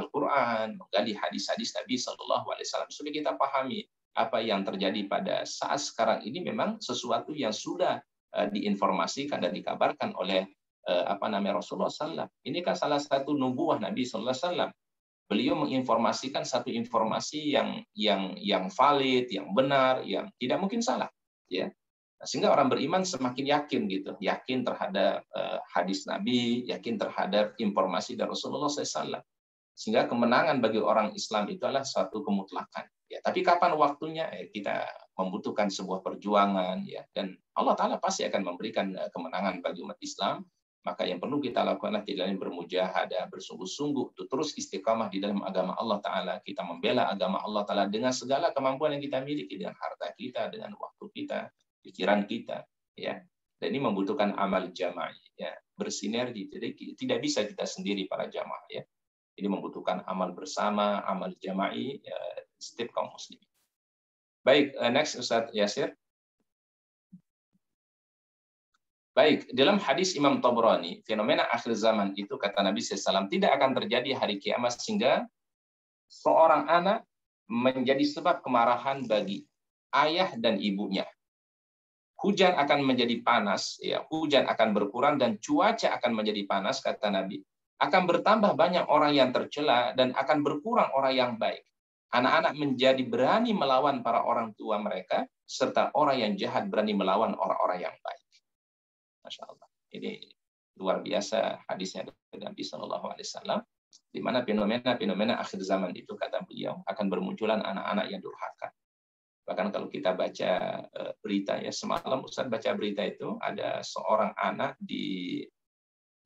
Al-Quran, menggali hadis-hadis Nabi Shallallahu Alaihi Wasallam supaya kita pahami apa yang terjadi pada saat sekarang ini memang sesuatu yang sudah diinformasikan dan dikabarkan oleh Rasulullah SAW. Ini kan salah satu nubuah Nabi SAW. Beliau menginformasikan satu informasi yang valid, yang benar, yang tidak mungkin salah. Ya, sehingga orang beriman semakin yakin gitu, yakin terhadap hadis Nabi, yakin terhadap informasi dari Rasulullah SAW. Sehingga kemenangan bagi orang Islam itu adalah suatu kemutlakan. Ya, tapi kapan waktunya? Kita membutuhkan sebuah perjuangan, ya, dan Allah Ta'ala pasti akan memberikan kemenangan bagi umat Islam. Maka yang perlu kita lakukan adalah tidak lain bermujahadah, bersungguh-sungguh untuk terus istiqamah di dalam agama Allah Ta'ala. Kita membela agama Allah Ta'ala dengan segala kemampuan yang kita miliki, dengan harta kita, dengan waktu kita, pikiran kita, ya. Dan ini membutuhkan amal jamaah, ya, bersinergi. Jadi tidak bisa kita sendiri para jamaah, ya. Ini membutuhkan amal bersama, amal jama'i, ya, setiap kaum muslim. Baik, next Ustaz Yasir. Baik, dalam hadis Imam Tabrani, fenomena akhir zaman itu, kata Nabi SAW, tidak akan terjadi hari kiamat sehingga seorang anak menjadi sebab kemarahan bagi ayah dan ibunya. Hujan akan menjadi panas, ya, hujan akan berkurang dan cuaca akan menjadi panas, kata Nabi. Akan bertambah banyak orang yang tercela dan akan berkurang orang yang baik. Anak-anak menjadi berani melawan para orang tua mereka, serta orang yang jahat berani melawan orang-orang yang baik. Masya Allah. Ini luar biasa hadisnya dari Nabi Shallallahu Alaihi Wasallam, di mana fenomena akhir zaman itu, kata beliau, akan bermunculan anak-anak yang durhaka. Bahkan kalau kita baca berita, ya, semalam Ustaz baca berita itu, ada seorang anak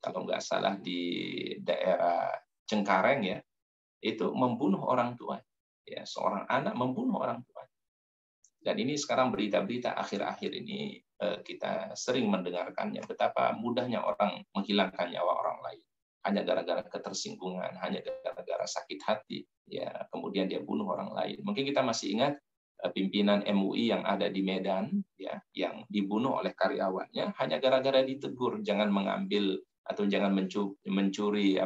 kalau nggak salah di daerah Cengkareng, ya, itu membunuh orang tua. Ya, seorang anak membunuh orang tua. Dan ini sekarang berita-berita akhir-akhir ini kita sering mendengarkannya, betapa mudahnya orang menghilangkan nyawa orang lain hanya gara-gara ketersinggungan, hanya gara-gara sakit hati, ya, kemudian dia bunuh orang lain. Mungkin kita masih ingat pimpinan MUI yang ada di Medan, ya, yang dibunuh oleh karyawannya hanya gara-gara ditegur jangan mengambil atau jangan mencuri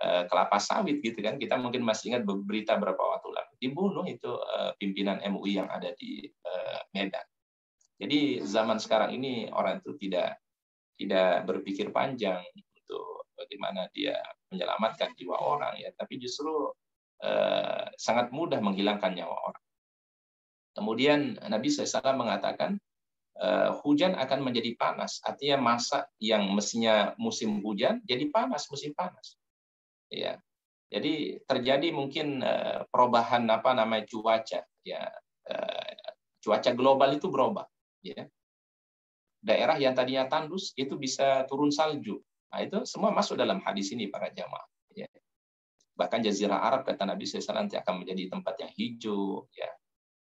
kelapa sawit, gitu kan. Kita mungkin masih ingat berita beberapa waktu lalu dibunuh itu pimpinan MUI yang ada di Medan. Jadi zaman sekarang ini orang itu tidak berpikir panjang untuk bagaimana dia menyelamatkan jiwa orang, ya, tapi justru sangat mudah menghilangkan nyawa orang. Kemudian Nabi SAW mengatakan hujan akan menjadi panas, artinya masa yang mestinya musim hujan jadi panas, musim panas. Ya, jadi terjadi mungkin perubahan cuaca, ya, cuaca global itu berubah, ya. Daerah yang tadinya tandus itu bisa turun salju. Nah, itu semua masuk dalam hadis ini para jamaah. Ya. Bahkan Jazirah Arab, kata Nabi SAW, akan menjadi tempat yang hijau, ya.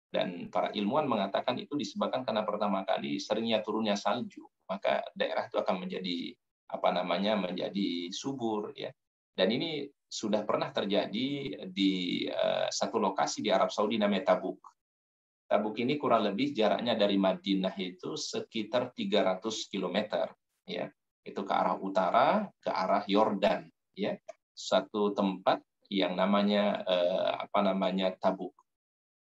Dan para ilmuwan mengatakan itu disebabkan karena pertama kali seringnya turunnya salju, maka daerah itu akan menjadi menjadi subur, ya. Dan ini sudah pernah terjadi di satu lokasi di Arab Saudi namanya Tabuk. Tabuk ini kurang lebih jaraknya dari Madinah itu sekitar 300 km, ya. Itu ke arah utara, ke arah Yordan, ya. Satu tempat yang namanya Tabuk.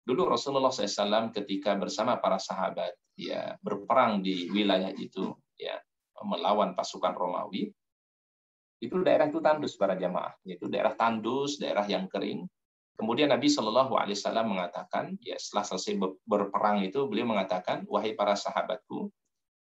Dulu Rasulullah SAW ketika bersama para sahabat, ya, berperang di wilayah itu, ya, melawan pasukan Romawi. Itu daerah itu tandus para jamaah, yaitu daerah tandus, daerah yang kering. Kemudian Nabi Shallallahu Alaihi Wasallam mengatakan, ya, setelah selesai berperang itu, beliau mengatakan, wahai para sahabatku,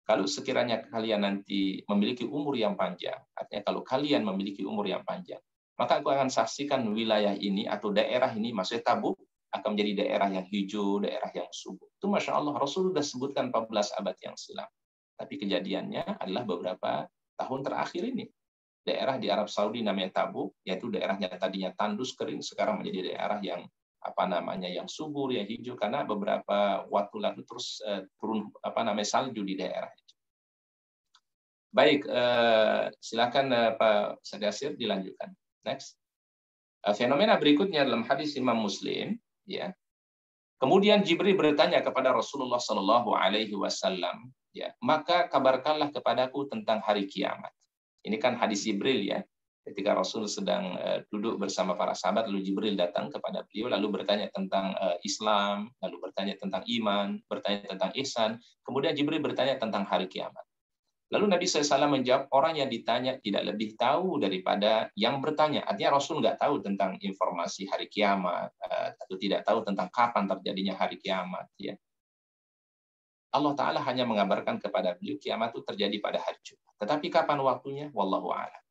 kalau sekiranya kalian nanti memiliki umur yang panjang, artinya kalau kalian memiliki umur yang panjang, maka aku akan saksikan wilayah ini atau daerah ini, maksudnya Tabuk, akan menjadi daerah yang hijau, daerah yang subur. Itu Masya Allah, Rasul sudah sebutkan 14 abad yang silam. Tapi kejadiannya adalah beberapa tahun terakhir ini. Daerah di Arab Saudi namanya Tabuk, yaitu daerahnya tadinya tandus kering, sekarang menjadi daerah yang yang subur, yang hijau, karena beberapa waktu lalu terus turun salju di daerah itu. Baik, silakan Pak Sadasir dilanjutkan. Next. Fenomena berikutnya dalam hadis Imam Muslim, ya. Kemudian Jibril bertanya kepada Rasulullah Shallallahu Alaihi Wasallam, ya, maka kabarkanlah kepadaku tentang hari kiamat. Ini kan hadis Jibril, ya. Ketika Rasul sedang duduk bersama para sahabat, lalu Jibril datang kepada beliau, lalu bertanya tentang Islam, lalu bertanya tentang iman, bertanya tentang ihsan. Kemudian Jibril bertanya tentang hari kiamat. Lalu Nabi SAW menjawab, orang yang ditanya tidak lebih tahu daripada yang bertanya. Artinya Rasul nggak tahu tentang informasi hari kiamat, atau tidak tahu tentang kapan terjadinya hari kiamat. Ya. Allah Ta'ala hanya mengabarkan kepada beliau kiamat itu terjadi pada hari Jumat. Tetapi kapan waktunya? Wallahu a'lam.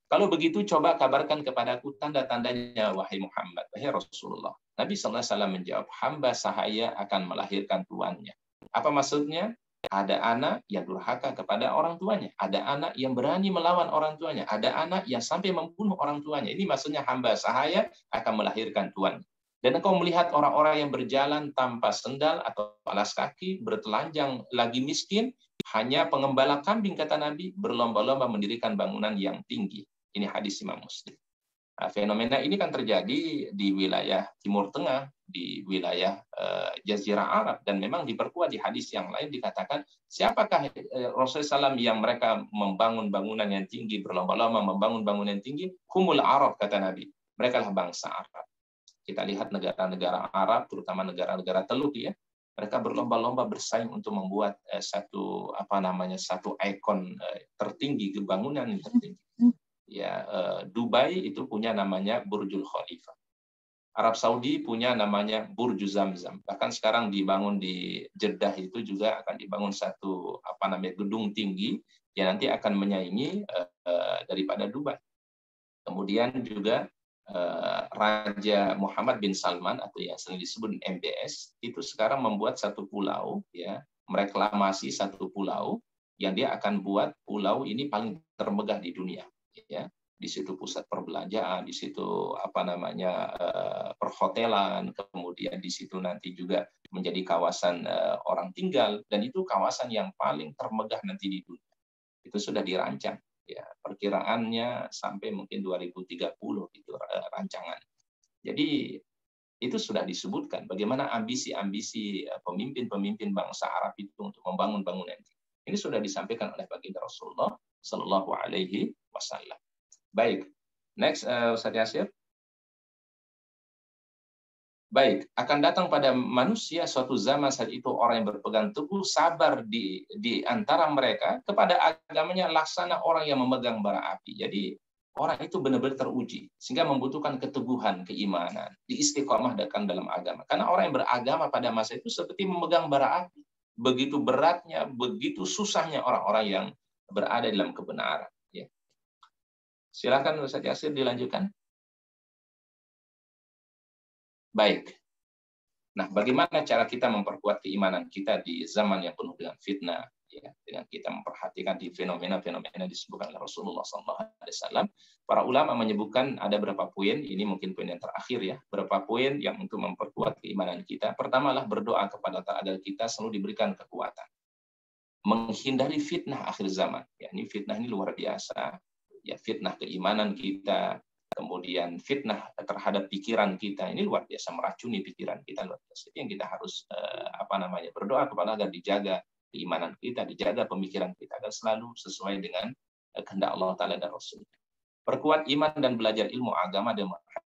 Kalau begitu, coba kabarkan kepadaku tanda-tandanya, wahai Muhammad, wahai Rasulullah. Nabi SAW menjawab, hamba sahaya akan melahirkan tuannya. Apa maksudnya? Ada anak yang durhaka kepada orang tuanya. Ada anak yang berani melawan orang tuanya. Ada anak yang sampai membunuh orang tuanya. Ini maksudnya hamba sahaya akan melahirkan tuannya. Dan engkau melihat orang-orang yang berjalan tanpa sendal atau alas kaki, bertelanjang, lagi miskin, hanya pengembala kambing, kata Nabi, berlomba-lomba mendirikan bangunan yang tinggi. Ini hadis Imam Muslim. Nah, fenomena ini kan terjadi di wilayah Timur Tengah, di wilayah Jazirah Arab, dan memang diperkuat di hadis yang lain dikatakan, siapakah Rasulullah SAW yang mereka membangun bangunan yang tinggi, berlomba-lomba membangun bangunan yang tinggi? Humul Arab, kata Nabi. Mereka lah bangsa Arab. Kita lihat negara-negara Arab, terutama negara-negara Teluk, ya, mereka berlomba-lomba bersaing untuk membuat satu ikon tertinggi, bangunan yang tertinggi. Ya, Dubai itu punya namanya Burjul Khalifah. Arab Saudi punya namanya Burj Zamzam. Bahkan sekarang dibangun di Jeddah itu juga akan dibangun satu gedung tinggi yang nanti akan menyaingi daripada Dubai. Kemudian juga Raja Muhammad bin Salman atau yang sering disebut MBS itu sekarang membuat satu pulau, ya, mereklamasi satu pulau yang dia akan buat pulau ini paling termegah di dunia. Ya, di situ pusat perbelanjaan, di situ perhotelan, kemudian di situ nanti juga menjadi kawasan orang tinggal, dan itu kawasan yang paling termegah nanti di dunia. Itu sudah dirancang, ya, perkiraannya sampai mungkin 2030 itu rancangan. Jadi itu sudah disebutkan bagaimana ambisi-ambisi pemimpin-pemimpin bangsa Arab itu untuk membangun bangunan. Ini sudah disampaikan oleh baginda Rasulullah Sallallahu Alaihi Wasallam. Baik, next Ustaz Yasir. Baik, akan datang pada manusia suatu zaman saat itu orang yang berpegang teguh sabar di antara mereka kepada agamanya laksana orang yang memegang bara api. Jadi orang itu benar-benar teruji sehingga membutuhkan keteguhan, keimanan, diistiqomahkan dalam agama. Karena orang yang beragama pada masa itu seperti memegang bara api. Begitu beratnya, begitu susahnya orang-orang yang berada dalam kebenaran. Ya. Silakan Ustaz Yasir dilanjutkan. Baik. Nah, bagaimana cara kita memperkuat keimanan kita di zaman yang penuh dengan fitnah? Ya, dengan kita memperhatikan di fenomena-fenomena disebutkan oleh Rasulullah SAW. Para ulama menyebutkan ada beberapa poin, ini mungkin poin yang terakhir, ya, beberapa poin yang untuk memperkuat keimanan kita. Pertama adalah berdoa kepada Allah agar kita selalu diberikan kekuatan. Menghindari fitnah akhir zaman. Ya, ini fitnah ini luar biasa. Ya, fitnah keimanan kita, kemudian fitnah terhadap pikiran kita, ini luar biasa, meracuni pikiran kita luar biasa. Itu yang kita harus berdoa kepada agar dijaga keimanan kita, dijaga pemikiran kita, dan selalu sesuai dengan kehendak Allah Ta'ala dan Rasul. Perkuat iman dan belajar ilmu agama dan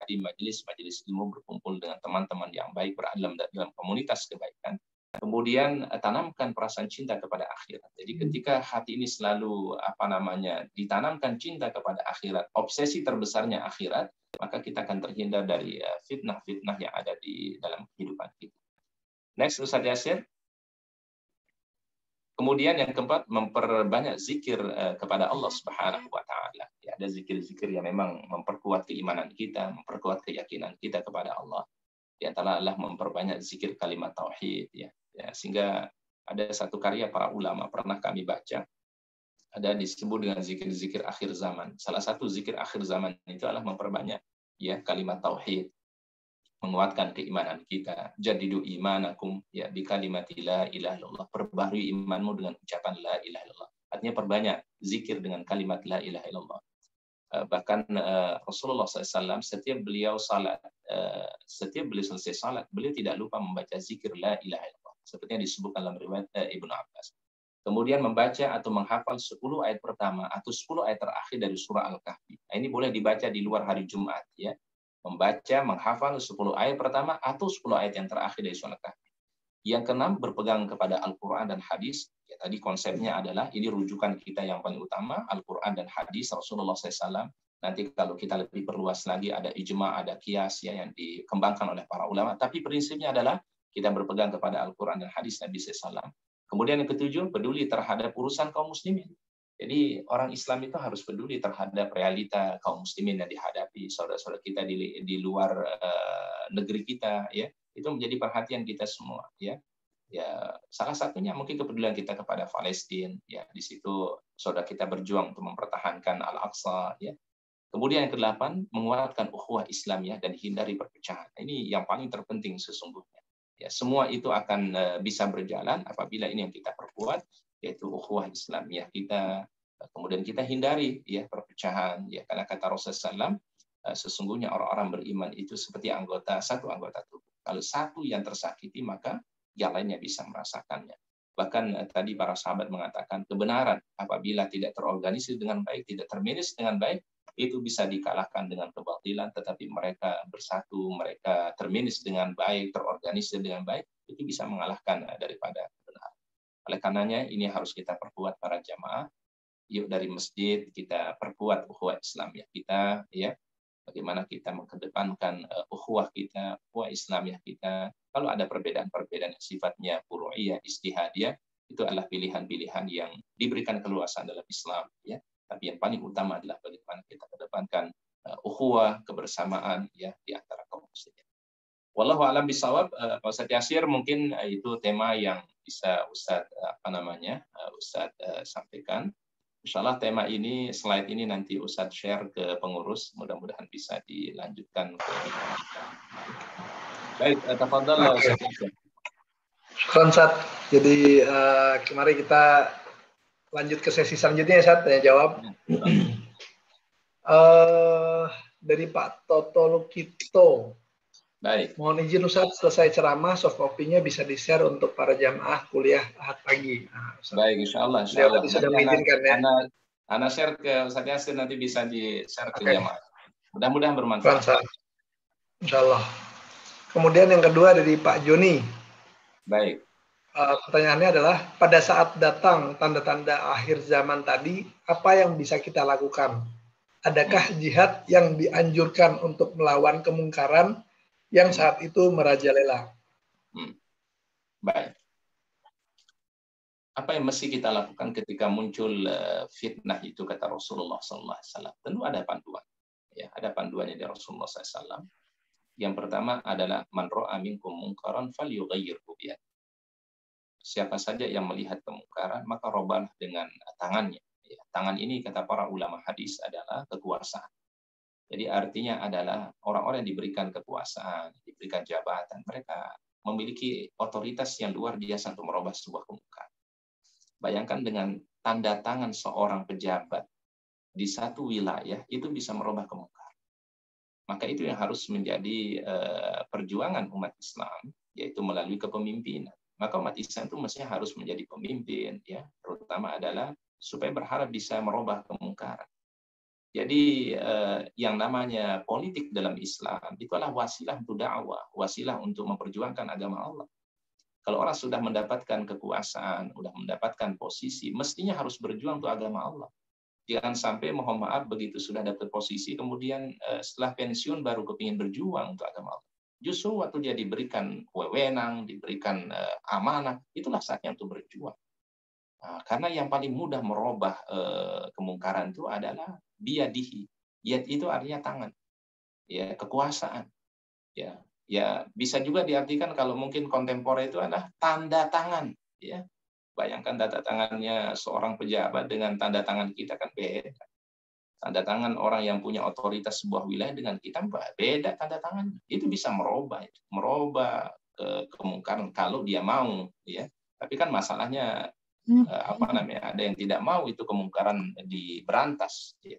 di majelis-majelis ilmu, berkumpul dengan teman-teman yang baik, berada dalam komunitas kebaikan. Kemudian tanamkan perasaan cinta kepada akhirat. Jadi ketika hati ini selalu ditanamkan cinta kepada akhirat, obsesi terbesarnya akhirat, maka kita akan terhindar dari fitnah-fitnah yang ada di dalam kehidupan kita. Next, Ustaz Yasir. Kemudian yang keempat, memperbanyak zikir kepada Allah Subhanahu wa Ta'ala. Ya, ada zikir-zikir yang memang memperkuat keimanan kita, memperkuat keyakinan kita kepada Allah. Di antara adalah memperbanyak zikir kalimat tauhid, ya, sehingga ada satu karya para ulama pernah kami baca, ada disebut dengan zikir-zikir akhir zaman. Salah satu zikir akhir zaman itu adalah memperbanyak ya kalimat tauhid, menguatkan keimanan kita. Jadidu imanakum ya bi kalimati la ilaha illallah. Perbaharui imanmu dengan ucapan la ilaha illallah. Artinya perbanyak zikir dengan kalimat la ilaha illallah. Bahkan Rasulullah SAW setiap beliau selesai salat, beliau tidak lupa membaca zikir la ilaha illallah. Seperti yang disebutkan dalam riwayat Ibnu Abbas. Kemudian membaca atau menghafal 10 ayat pertama atau 10 ayat terakhir dari surah Al-Kahfi. Nah, ini boleh dibaca di luar hari Jumat, ya. Membaca, menghafal 10 ayat pertama atau 10 ayat yang terakhir dari surah Al-Kahfi. Yang keenam, berpegang kepada Al-Quran dan hadis. Ya, tadi konsepnya adalah ini rujukan kita yang paling utama, Al-Quran dan hadis Rasulullah SAW. Nanti kalau kita lebih perluas lagi, ada ijma, ada qiyas ya, yang dikembangkan oleh para ulama. Tapi prinsipnya adalah kita berpegang kepada Al-Quran dan hadis Nabi SAW. Kemudian yang ketujuh, peduli terhadap urusan kaum muslimin. Jadi orang Islam itu harus peduli terhadap realita kaum muslimin yang dihadapi, saudara-saudara kita di luar negeri kita, ya. Itu menjadi perhatian kita semua, ya. Ya, salah satunya mungkin kepedulian kita kepada Palestina, ya. Di situ saudara kita berjuang untuk mempertahankan Al-Aqsa, ya. Kemudian yang ke-8, menguatkan ukhuwah Islamiyah dan hindari perpecahan. Ini yang paling terpenting sesungguhnya. Ya, semua itu akan bisa berjalan apabila ini yang kita perkuat, yaitu ukhuwah Islamiyah kita. Kemudian kita hindari ya perpecahan, ya, karena kata Rasulullah SAW, sesungguhnya orang-orang beriman itu seperti satu anggota tubuh. Kalau satu yang tersakiti, maka yang lainnya bisa merasakannya. Bahkan tadi para sahabat mengatakan kebenaran apabila tidak terorganisir dengan baik, tidak termanage dengan baik, itu bisa dikalahkan dengan kebatilan, tetapi mereka bersatu, mereka termanage dengan baik, terorganisir dengan baik, itu bisa mengalahkan daripada kebenaran. Oleh karenanya ini harus kita perkuat para jamaah. Yuk dari masjid kita perkuat ukhuwah Islamiyah kita, ya. Bagaimana kita mengedepankan ukhuwah kita, ukhuwah Islamiyah kita. Kalau ada perbedaan-perbedaan yang sifatnya furu'iyah, istihadiyah, itu adalah pilihan-pilihan yang diberikan keluasan dalam Islam, ya. Tapi yang paling utama adalah bagaimana kita kedepankan ukhuwah, kebersamaan, ya, di antara kaum muslimin. Wallahu a'lam bishawab. Pak Ustadz Yasir, mungkin itu tema yang bisa Ustadz sampaikan. Insyaallah tema ini, slide ini nanti Ustadz share ke pengurus, mudah-mudahan bisa dilanjutkan ke baik, tafadhal Ustadz Yasir. Syukran, Ustadz. Jadi kemarin kita lanjut ke sesi selanjutnya ya, Ustadz, tanya jawab. Dari Pak Toto Lukito. Baik. Mohon izin Ustadz, selesai ceramah, soft copy-nya bisa di-share untuk para jamaah kuliah Ahad pagi. Nah, baik, insyaallah. Tadi sudah mengizinkan ya. Ana share ke Ustadz Yasir, nanti bisa di-share ke jamaah. Mudah-mudahan bermanfaat. Insyaallah. Kemudian yang kedua dari Pak Joni. Baik. Pertanyaannya adalah, pada saat datang tanda-tanda akhir zaman tadi, apa yang bisa kita lakukan? Adakah jihad yang dianjurkan untuk melawan kemungkaran yang saat itu merajalela? Baik. Apa yang mesti kita lakukan ketika muncul fitnah itu, kata Rasulullah SAW? Tentu ada panduan. Ya, ada panduannya dari Rasulullah SAW. Yang pertama adalah man ra'a minkum munkaran falyughayyirhu biyadihi. Siapa saja yang melihat kemungkaran, maka robahlah dengan tangannya. Ya, tangan ini kata para ulama hadis adalah kekuasaan. Jadi artinya adalah orang-orang yang diberikan kekuasaan, diberikan jabatan, mereka memiliki otoritas yang luar biasa untuk merubah sebuah kemungkaran. Bayangkan dengan tanda tangan seorang pejabat di satu wilayah, itu bisa merubah kemungkaran. Maka itu yang harus menjadi perjuangan umat Islam, yaitu melalui kepemimpinan. Maka umat Islam itu mestinya harus menjadi pemimpin, ya, terutama adalah supaya berharap bisa merubah kemungkaran. Jadi yang namanya politik dalam Islam itu adalah wasilah untuk dakwah, wasilah untuk memperjuangkan agama Allah. Kalau orang sudah mendapatkan kekuasaan, sudah mendapatkan posisi, mestinya harus berjuang untuk agama Allah. Jangan sampai mohon maaf begitu sudah dapat posisi, kemudian setelah pensiun baru kepingin berjuang untuk agama Allah. Justru waktu dia diberikan wewenang, diberikan amanah, itulah saatnya untuk berjuang. Nah, karena yang paling mudah merubah kemungkaran itu adalah biyadihi. Yad itu artinya tangan, ya, kekuasaan. Ya bisa juga diartikan kalau mungkin kontemporer itu adalah tanda tangan, ya. Bayangkan tanda tangannya seorang pejabat dengan tanda tangan kita kan beda. Tanda tangan orang yang punya otoritas sebuah wilayah dengan kita beda tanda tangannya. Itu bisa merubah kemungkaran kalau dia mau, ya. Tapi kan masalahnya ada yang tidak mau itu kemungkaran diberantas, ya.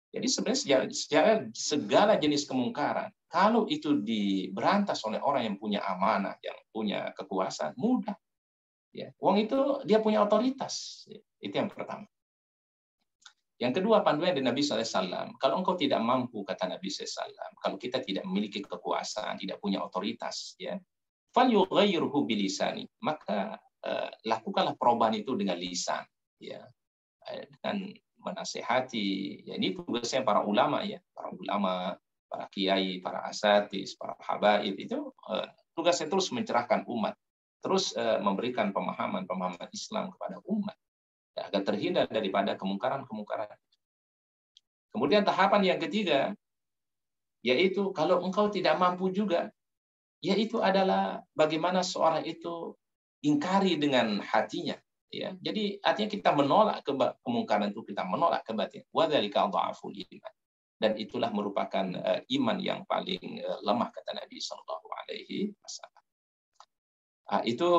Jadi sebenarnya secara segala jenis kemungkaran, kalau itu diberantas oleh orang yang punya amanah, yang punya kekuasaan, mudah. Ya, uang itu dia punya otoritas. Itu yang pertama. Yang kedua, panduan dari Nabi SAW. Kalau engkau tidak mampu, kata Nabi SAW, kalau kita tidak memiliki kekuasaan, tidak punya otoritas, ya, falyughayyirhu bilisani, maka lakukanlah perubahan itu dengan lisan, ya, dengan menasehati. Ya, ini tugasnya para ulama, ya, para ulama, para kiai, para asatis, para habaib, itu tugasnya terus mencerahkan umat, terus memberikan pemahaman Islam kepada umat, ya, agar terhindar daripada kemungkaran-kemungkaran. Kemudian tahapan yang ketiga, yaitu kalau engkau tidak mampu juga, yaitu adalah bagaimana seorang itu ingkari dengan hatinya. Ya, jadi artinya kita menolak kemungkaran itu, kita menolak kebatilan. Wadzalika dha'ful iman. Dan itulah merupakan iman yang paling lemah, kata Nabi Shallallahu Alaihi Wasallam. Itu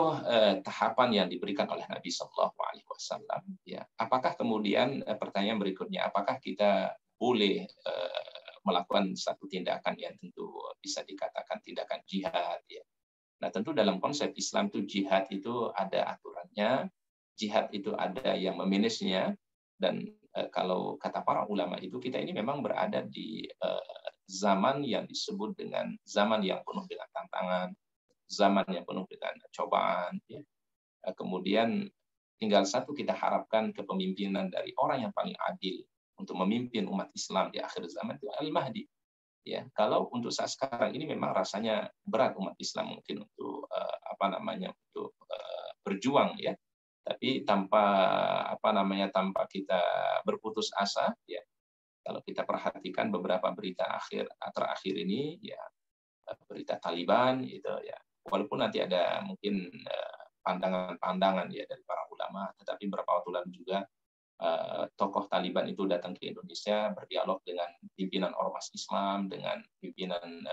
tahapan yang diberikan oleh Nabi Shallallahu Alaihi Wasallam. Ya, apakah kemudian pertanyaan berikutnya, apakah kita boleh melakukan satu tindakan yang tentu bisa dikatakan tindakan jihad? Ya. Nah, tentu dalam konsep Islam itu jihad itu ada aturannya. Jihad itu ada yang memanagenya, dan kalau kata para ulama itu kita ini memang berada di zaman yang disebut dengan zaman yang penuh dengan tantangan, zaman yang penuh dengan cobaan. Ya. Kemudian tinggal satu kita harapkan kepemimpinan dari orang yang paling adil untuk memimpin umat Islam di akhir zaman, itu Al-Mahdi. Ya, kalau untuk saat sekarang ini memang rasanya berat umat Islam mungkin untuk untuk berjuang, ya. Tapi tanpa tanpa kita berputus asa, ya. Kalau kita perhatikan beberapa berita terakhir ini, ya, berita Taliban itu, ya, walaupun nanti ada mungkin pandangan-pandangan, ya, dari para ulama, tetapi beberapa waktu lalu juga tokoh Taliban itu datang ke Indonesia, berdialog dengan pimpinan Ormas Islam, dengan pimpinan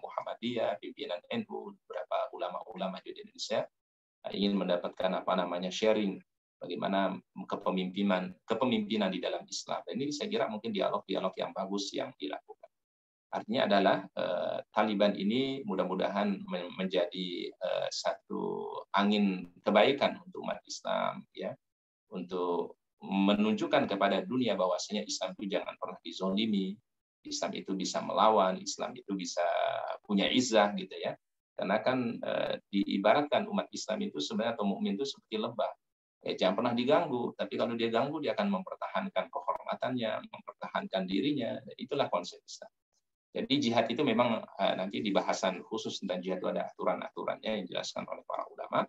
Muhammadiyah, pimpinan NU, beberapa ulama-ulama di Indonesia, ingin mendapatkan sharing bagaimana kepemimpinan di dalam Islam. Dan ini saya kira mungkin dialog-dialog yang bagus yang dilakukan. Artinya adalah Taliban ini mudah-mudahan menjadi satu angin kebaikan untuk umat Islam, ya, untuk menunjukkan kepada dunia bahwasanya Islam itu jangan pernah dizolimi, Islam itu bisa melawan, Islam itu bisa punya izzah, gitu, ya. Karena kan diibaratkan umat Islam itu sebenarnya, atau mukmin itu seperti lebah. Ya, jangan pernah diganggu, tapi kalau dia ganggu dia akan mempertahankan kehormatannya, mempertahankan dirinya. Dan itulah konsep Islam. Jadi jihad itu memang nanti di bahasan khusus tentang jihad itu ada aturan-aturannya yang dijelaskan oleh para ulama,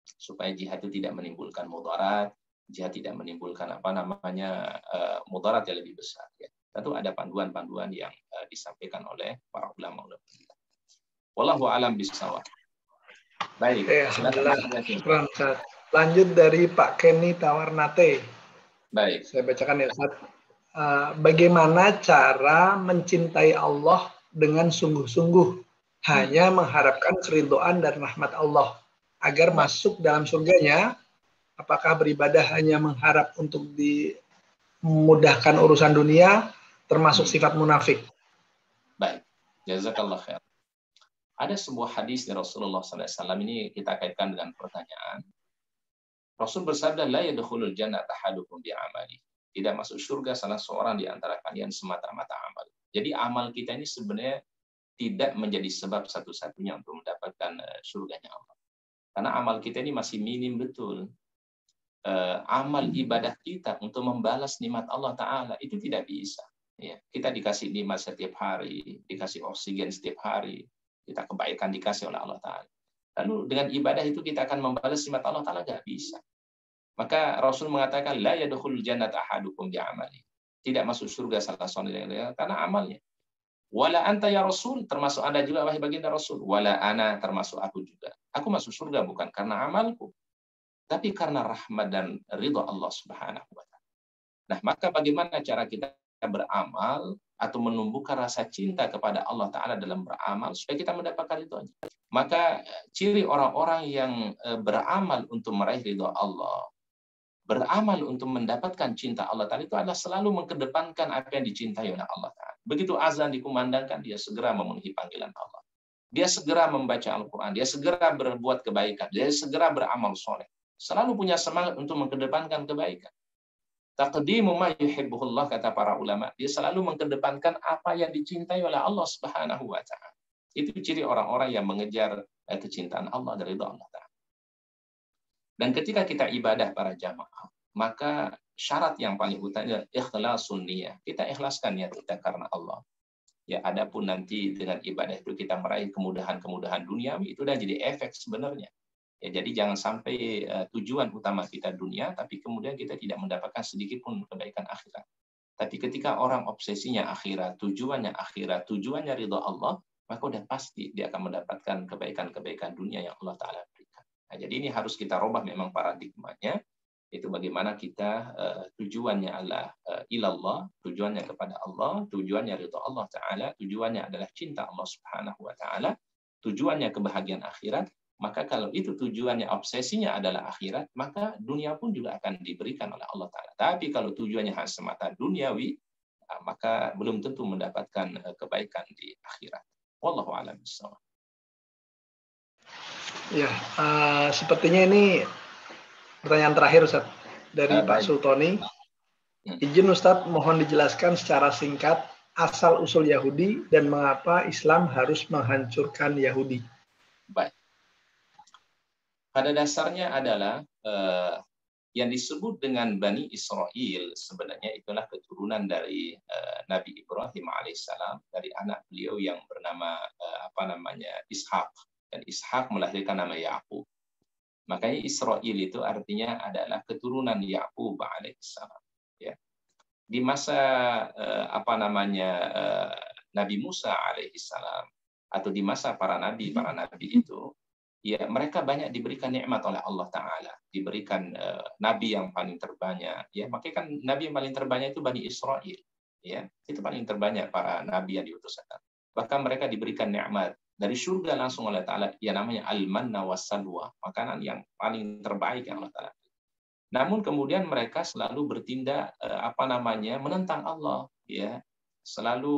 supaya jihad itu tidak menimbulkan mudarat, jihad tidak menimbulkan mudarat yang lebih besar, ya. Tentu ada panduan-panduan yang disampaikan oleh para ulama. Wallahu a'lam bishawab. Baik. Lanjut dari Pak Kenny Tawarnate. Baik. Saya bacakan, ya, Ustaz. Bagaimana cara mencintai Allah dengan sungguh-sungguh, hanya mengharapkan keridhaan dan rahmat Allah agar masuk dalam surganya? Apakah beribadah hanya mengharap untuk dimudahkan urusan dunia, termasuk sifat munafik? Jazakallah khair. Ada sebuah hadis dari Rasulullah SAW, ini kita kaitkan dengan pertanyaan. Rasul bersabda, la yadkhulul jannata ahadukum bi'amali. Tidak masuk surga salah seorang di antara kalian semata-mata amal. Jadi amal kita ini sebenarnya tidak menjadi sebab satu-satunya untuk mendapatkan surganya Allah. Karena amal kita ini masih minim betul. Amal ibadah kita untuk membalas nikmat Allah Ta'ala itu tidak bisa. Ya, kita dikasih nikmat setiap hari, dikasih oksigen setiap hari, kita kebaikan dikasih oleh Allah Ta'ala. Lalu dengan ibadah itu kita akan membalas nikmat Allah Ta'ala, nggak bisa. Maka Rasul mengatakan, la yadkhulul jannata ahadukum bi'amali. Tidak masuk surga salah seorang karena amalnya. Wala anta ya Rasul, termasuk Anda juga wahai baginda Rasul. Wala ana, termasuk aku juga. Aku masuk surga bukan karena amalku, tapi karena rahmat dan ridha Allah Subhanahu wa Ta'ala. Nah, maka bagaimana cara kita beramal atau menumbuhkan rasa cinta kepada Allah Ta'ala dalam beramal supaya kita mendapatkan itu aja. Maka ciri orang-orang yang beramal untuk meraih ridha Allah, beramal untuk mendapatkan cinta Allah Ta'ala, itu adalah selalu mengedepankan apa yang dicintai oleh Allah Ta'ala. Begitu azan dikumandangkan, dia segera memenuhi panggilan Allah. Dia segera membaca Al-Quran, dia segera berbuat kebaikan, dia segera beramal soleh. Selalu punya semangat untuk mengedepankan kebaikan. Taqdimu ma yuhibbuhullah, kata para ulama. Dia selalu mengedepankan apa yang dicintai oleh Allah Subhanahu wa Ta'ala. Itu ciri orang-orang yang mengejar kecintaan Allah dari Allah Ta'ala. Dan ketika kita ibadah para jamaah, maka syarat yang paling utama ikhlasun niyah. Kita ikhlaskan niat kita karena Allah. Ya, adapun nanti dengan ibadah itu kita meraih kemudahan-kemudahan duniawi, itu udah jadi efek sebenarnya. Ya, jadi jangan sampai tujuan utama kita dunia, tapi kemudian kita tidak mendapatkan sedikit pun kebaikan akhirat. Tapi ketika orang obsesinya akhirat, tujuannya ridha Allah, maka udah pasti dia akan mendapatkan kebaikan-kebaikan dunia yang Allah Ta'ala berikan. Nah, jadi ini harus kita rubah memang paradigmanya, itu bagaimana kita tujuannya adalah ilallah, tujuannya kepada Allah, tujuannya ridha Allah Ta'ala, tujuannya adalah cinta Allah Subhanahu wa Ta'ala, tujuannya kebahagiaan akhirat. Maka kalau itu tujuannya, obsesinya adalah akhirat, maka dunia pun juga akan diberikan oleh Allah Ta'ala. Tapi kalau tujuannya hanya semata duniawi, maka belum tentu mendapatkan kebaikan di akhirat. Wallahu a'lam bishawab. Ya, sepertinya ini pertanyaan terakhir, Ustaz, dari Pak Sultoni. Izin Ustaz, mohon dijelaskan secara singkat asal-usul Yahudi dan mengapa Islam harus menghancurkan Yahudi. Baik. Pada dasarnya adalah yang disebut dengan Bani Israel sebenarnya itulah keturunan dari Nabi Ibrahim alaihissalam, dari anak beliau yang bernama Ishak, dan Ishak melahirkan nama Yakub. Makanya Israel itu artinya adalah keturunan Yakub alaihissalam. Ya. Di masa Nabi Musa alaihissalam atau di masa para nabi itu, ya, mereka banyak diberikan nikmat oleh Allah Ta'ala, diberikan nabi yang paling terbanyak. Ya, makanya kan nabi yang paling terbanyak itu Bani Israel. Ya, itu paling terbanyak para nabi yang diutuskan. Bahkan mereka diberikan nikmat dari surga langsung oleh Ta'ala, yang namanya al-manna was-salwa, makanan yang paling terbaik yang Allah Ta'ala. Namun kemudian mereka selalu bertindak menentang Allah, ya, selalu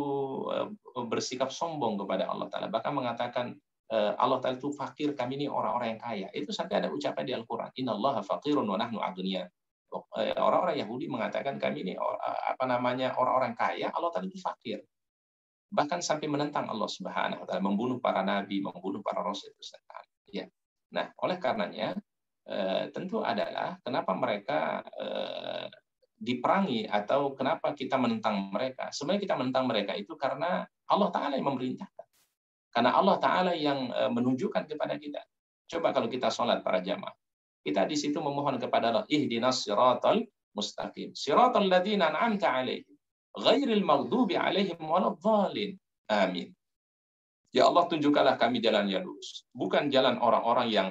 bersikap sombong kepada Allah Ta'ala, bahkan mengatakan Allah Ta'ala itu fakir, kami ini orang-orang yang kaya. Itu sampai ada ucapan di Al-Quran, innallaha faqirun wa nahnu aghnia. Orang-orang Yahudi mengatakan kami ini orang-orang kaya, Allah Ta'ala itu fakir. Bahkan sampai menentang Allah Subhanahu wa Ta'ala, membunuh para nabi, membunuh para rasul itu. Ya. Nah, oleh karenanya tentu adalah kenapa mereka diperangi atau kenapa kita menentang mereka. Sebenarnya kita menentang mereka itu karena Allah Ta'ala yang memerintahkan. Karena Allah Ta'ala yang menunjukkan kepada kita. Coba kalau kita sholat para jamaah, kita di situ memohon kepada Allah, ihdinas siratal mustaqim, siratal ladzina an'amta 'alaihim, ghairil maghdubi 'alaihim waladhdallin. Amin. Ya Allah, tunjukkanlah kami jalan yang lurus, bukan jalan orang-orang yang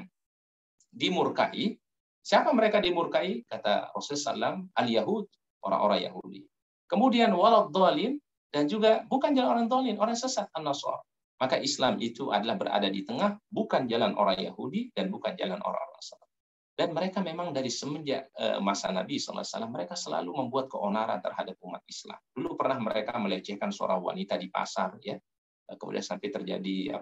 dimurkai. Siapa mereka dimurkai? Kata Rasulullah SAW, al-Yahud, orang-orang Yahudi. Kemudian waladhdallin, dan juga bukan jalan orang dhalin, orang sesat, an-Nasara. Maka Islam itu adalah berada di tengah, bukan jalan orang Yahudi dan bukan jalan orang-orang Nasrani. Dan mereka memang dari semenjak masa Nabi SAW, mereka selalu membuat keonaran terhadap umat Islam. Dulu pernah mereka melecehkan seorang wanita di pasar, ya. kemudian sampai terjadi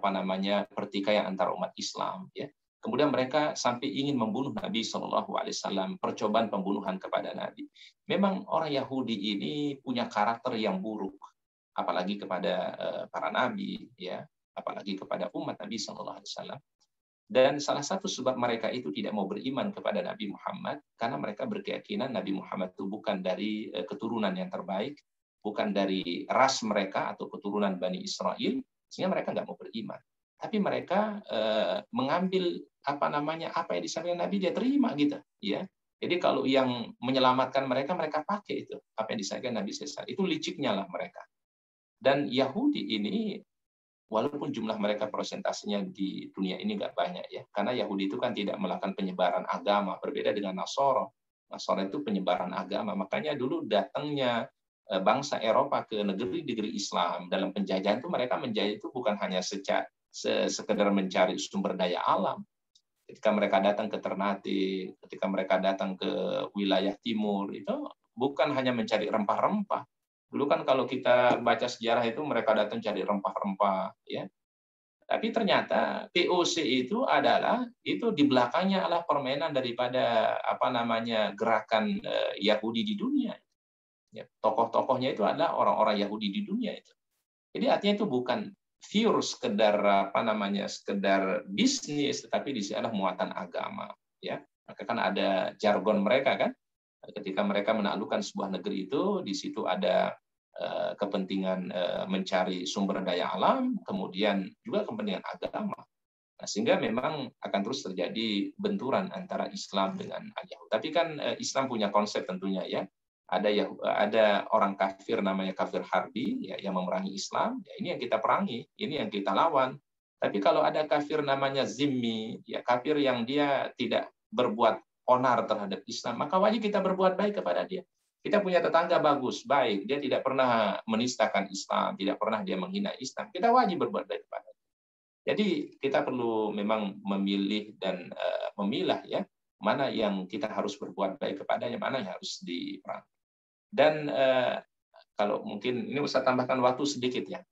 pertikaian antara umat Islam, ya. Kemudian mereka sampai ingin membunuh Nabi Shallallahu Alaihi Wasallam, percobaan pembunuhan kepada Nabi. Memang orang Yahudi ini punya karakter yang buruk, apalagi kepada para nabi, ya, apalagi kepada umat Nabi Shallallahu Alaihi Wasallam. Dan salah satu sebab mereka itu tidak mau beriman kepada Nabi Muhammad karena mereka berkeyakinan Nabi Muhammad itu bukan dari keturunan yang terbaik, bukan dari ras mereka atau keturunan Bani Israel, sehingga mereka nggak mau beriman. Tapi mereka mengambil apa yang disampaikan Nabi, dia terima gitu, ya. Jadi kalau yang menyelamatkan mereka pakai itu apa yang disampaikan Nabi SAW. Itu liciknya lah mereka. Dan Yahudi ini, walaupun jumlah mereka persentasenya di dunia ini nggak banyak, ya, karena Yahudi itu kan tidak melakukan penyebaran agama, berbeda dengan Nasara. Nasara itu penyebaran agama. Makanya dulu datangnya bangsa Eropa ke negeri-negeri Islam dalam penjajahan itu, mereka menjajah itu bukan hanya sekedar mencari sumber daya alam. Ketika mereka datang ke Ternate, ketika mereka datang ke wilayah timur, itu bukan hanya mencari rempah-rempah. Dulu kan kalau kita baca sejarah itu mereka datang cari rempah-rempah, ya. Tapi ternyata POC itu di belakangnya adalah permainan daripada gerakan Yahudi di dunia. Ya, tokoh-tokohnya itu adalah orang-orang Yahudi di dunia itu. Jadi artinya itu bukan pure sekedar sekedar bisnis, tetapi di sini adalah muatan agama, ya. Maka kan ada jargon mereka kan. Ketika mereka menaklukkan sebuah negeri itu, di situ ada kepentingan mencari sumber daya alam, kemudian juga kepentingan agama. Nah, sehingga memang akan terus terjadi benturan antara Islam dengan Yahudi. Tapi kan Islam punya konsep tentunya, ya. Ada orang kafir namanya kafir harbi, ya, yang memerangi Islam. Ya, ini yang kita perangi, ini yang kita lawan. Tapi kalau ada kafir namanya zimmi, ya, kafir yang dia tidak berbuat onar terhadap Islam, maka wajib kita berbuat baik kepada dia. Kita punya tetangga bagus, baik, dia tidak pernah menistakan Islam, tidak pernah dia menghina Islam, kita wajib berbuat baik kepada dia. Jadi kita perlu memang memilih dan memilah, ya, mana yang kita harus berbuat baik kepadanya, mana yang harus diperangi. Dan kalau mungkin ini Ustaz tambahkan waktu sedikit, ya.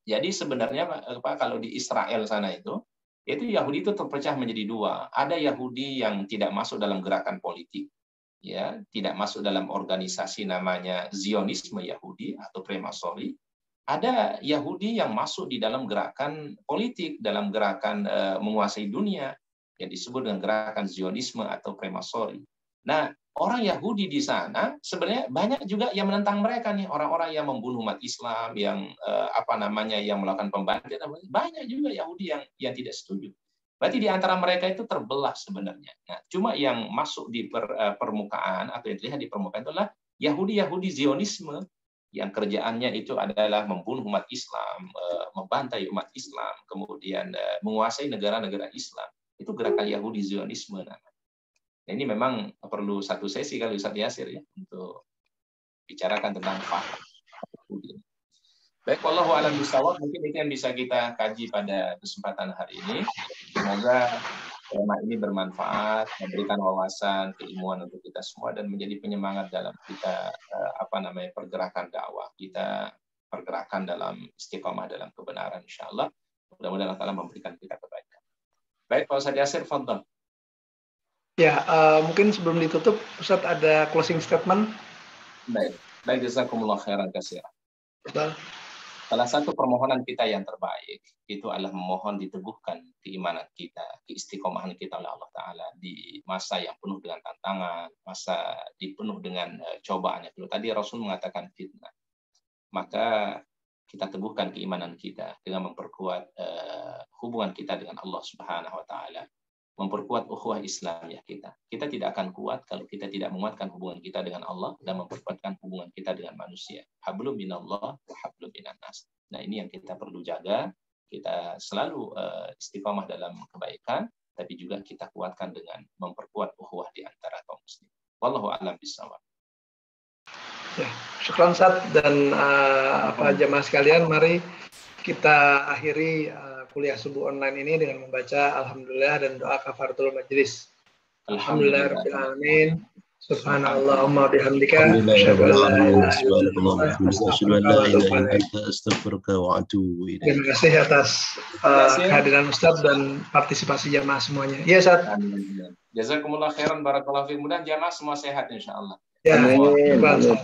Jadi sebenarnya kalau di Israel sana itu Yahudi itu terpecah menjadi dua. Ada Yahudi yang tidak masuk dalam gerakan politik, ya, tidak masuk dalam organisasi namanya Zionisme Yahudi atau Freemasonry. Ada Yahudi yang masuk di dalam gerakan politik, dalam gerakan menguasai dunia, yang disebut dengan gerakan Zionisme atau Freemasonry. Nah, orang Yahudi di sana sebenarnya banyak juga yang menentang mereka nih, orang-orang yang membunuh umat Islam, yang yang melakukan pembantian, banyak juga Yahudi yang tidak setuju. Berarti di antara mereka itu terbelah sebenarnya. Nah, cuma yang masuk di permukaan atau yang terlihat di permukaan itu adalah Yahudi Zionisme yang kerjaannya itu adalah membunuh umat Islam, membantai umat Islam, kemudian menguasai negara-negara Islam. Itu gerakan Yahudi Zionisme namanya. Nah, ini memang perlu satu sesi kali Ustaz Yasir, ya, untuk bicarakan tentang paham. Baik, wallahu a'lam bishawab. Mungkin itu yang bisa kita kaji pada kesempatan hari ini. Semoga tema ini bermanfaat, memberikan wawasan, keilmuan untuk kita semua, dan menjadi penyemangat dalam kita pergerakan dakwah kita, pergerakan dalam istiqomah dalam kebenaran, insyaallah. Mudah-mudahan Allah Ta'ala memberikan kita kebaikan. Baik, Pak Ustaz Yasir, fadhal. Ya, mungkin sebelum ditutup, Ustaz ada closing statement. Baik, jazakumullah khairan katsiran. Betul. Salah satu permohonan kita yang terbaik itu adalah memohon diteguhkan keimanan kita, keistiqomahan kita oleh Allah Ta'ala di masa yang penuh dengan tantangan, masa dipenuh dengan cobaan. Tadi Rasul mengatakan fitnah. Maka kita teguhkan keimanan kita dengan memperkuat hubungan kita dengan Allah Subhanahu wa Ta'ala, memperkuat ukhuwah Islamiyah kita. Kita tidak akan kuat kalau kita tidak menguatkan hubungan kita dengan Allah dan memperkuatkan hubungan kita dengan manusia. Hablum minallah wa hablum minan nas. Nah, ini yang kita perlu jaga. Kita selalu istiqomah dalam kebaikan, tapi juga kita kuatkan dengan memperkuat ukhuwah di antara kaum muslim. Wallahu a'lam bishawab. Ya, syukran Ustaz dan jamaah sekalian, mari kita akhiri kuliah subuh online ini dengan membaca Alhamdulillah dan doa kafaratul majlis. Alhamdulillahirabbil alamin. Subhanallahumma bihamdika Alhamdulillah ya asyhadu rabbil an la alamin. ilaha Subhanallah wa bihamdihi asyhadu an la ilaha illa anta astaghfiruka wa atubu ilaik. Terima kasih atas kehadiran Ustaz dan partisipasi jamaah semuanya. Iya, Ustaz. Jazakumullah khairan, barakallahu fiik. Mudah-mudahan jamaah semua sehat insyaallah. Ya, Amin. Ustaz.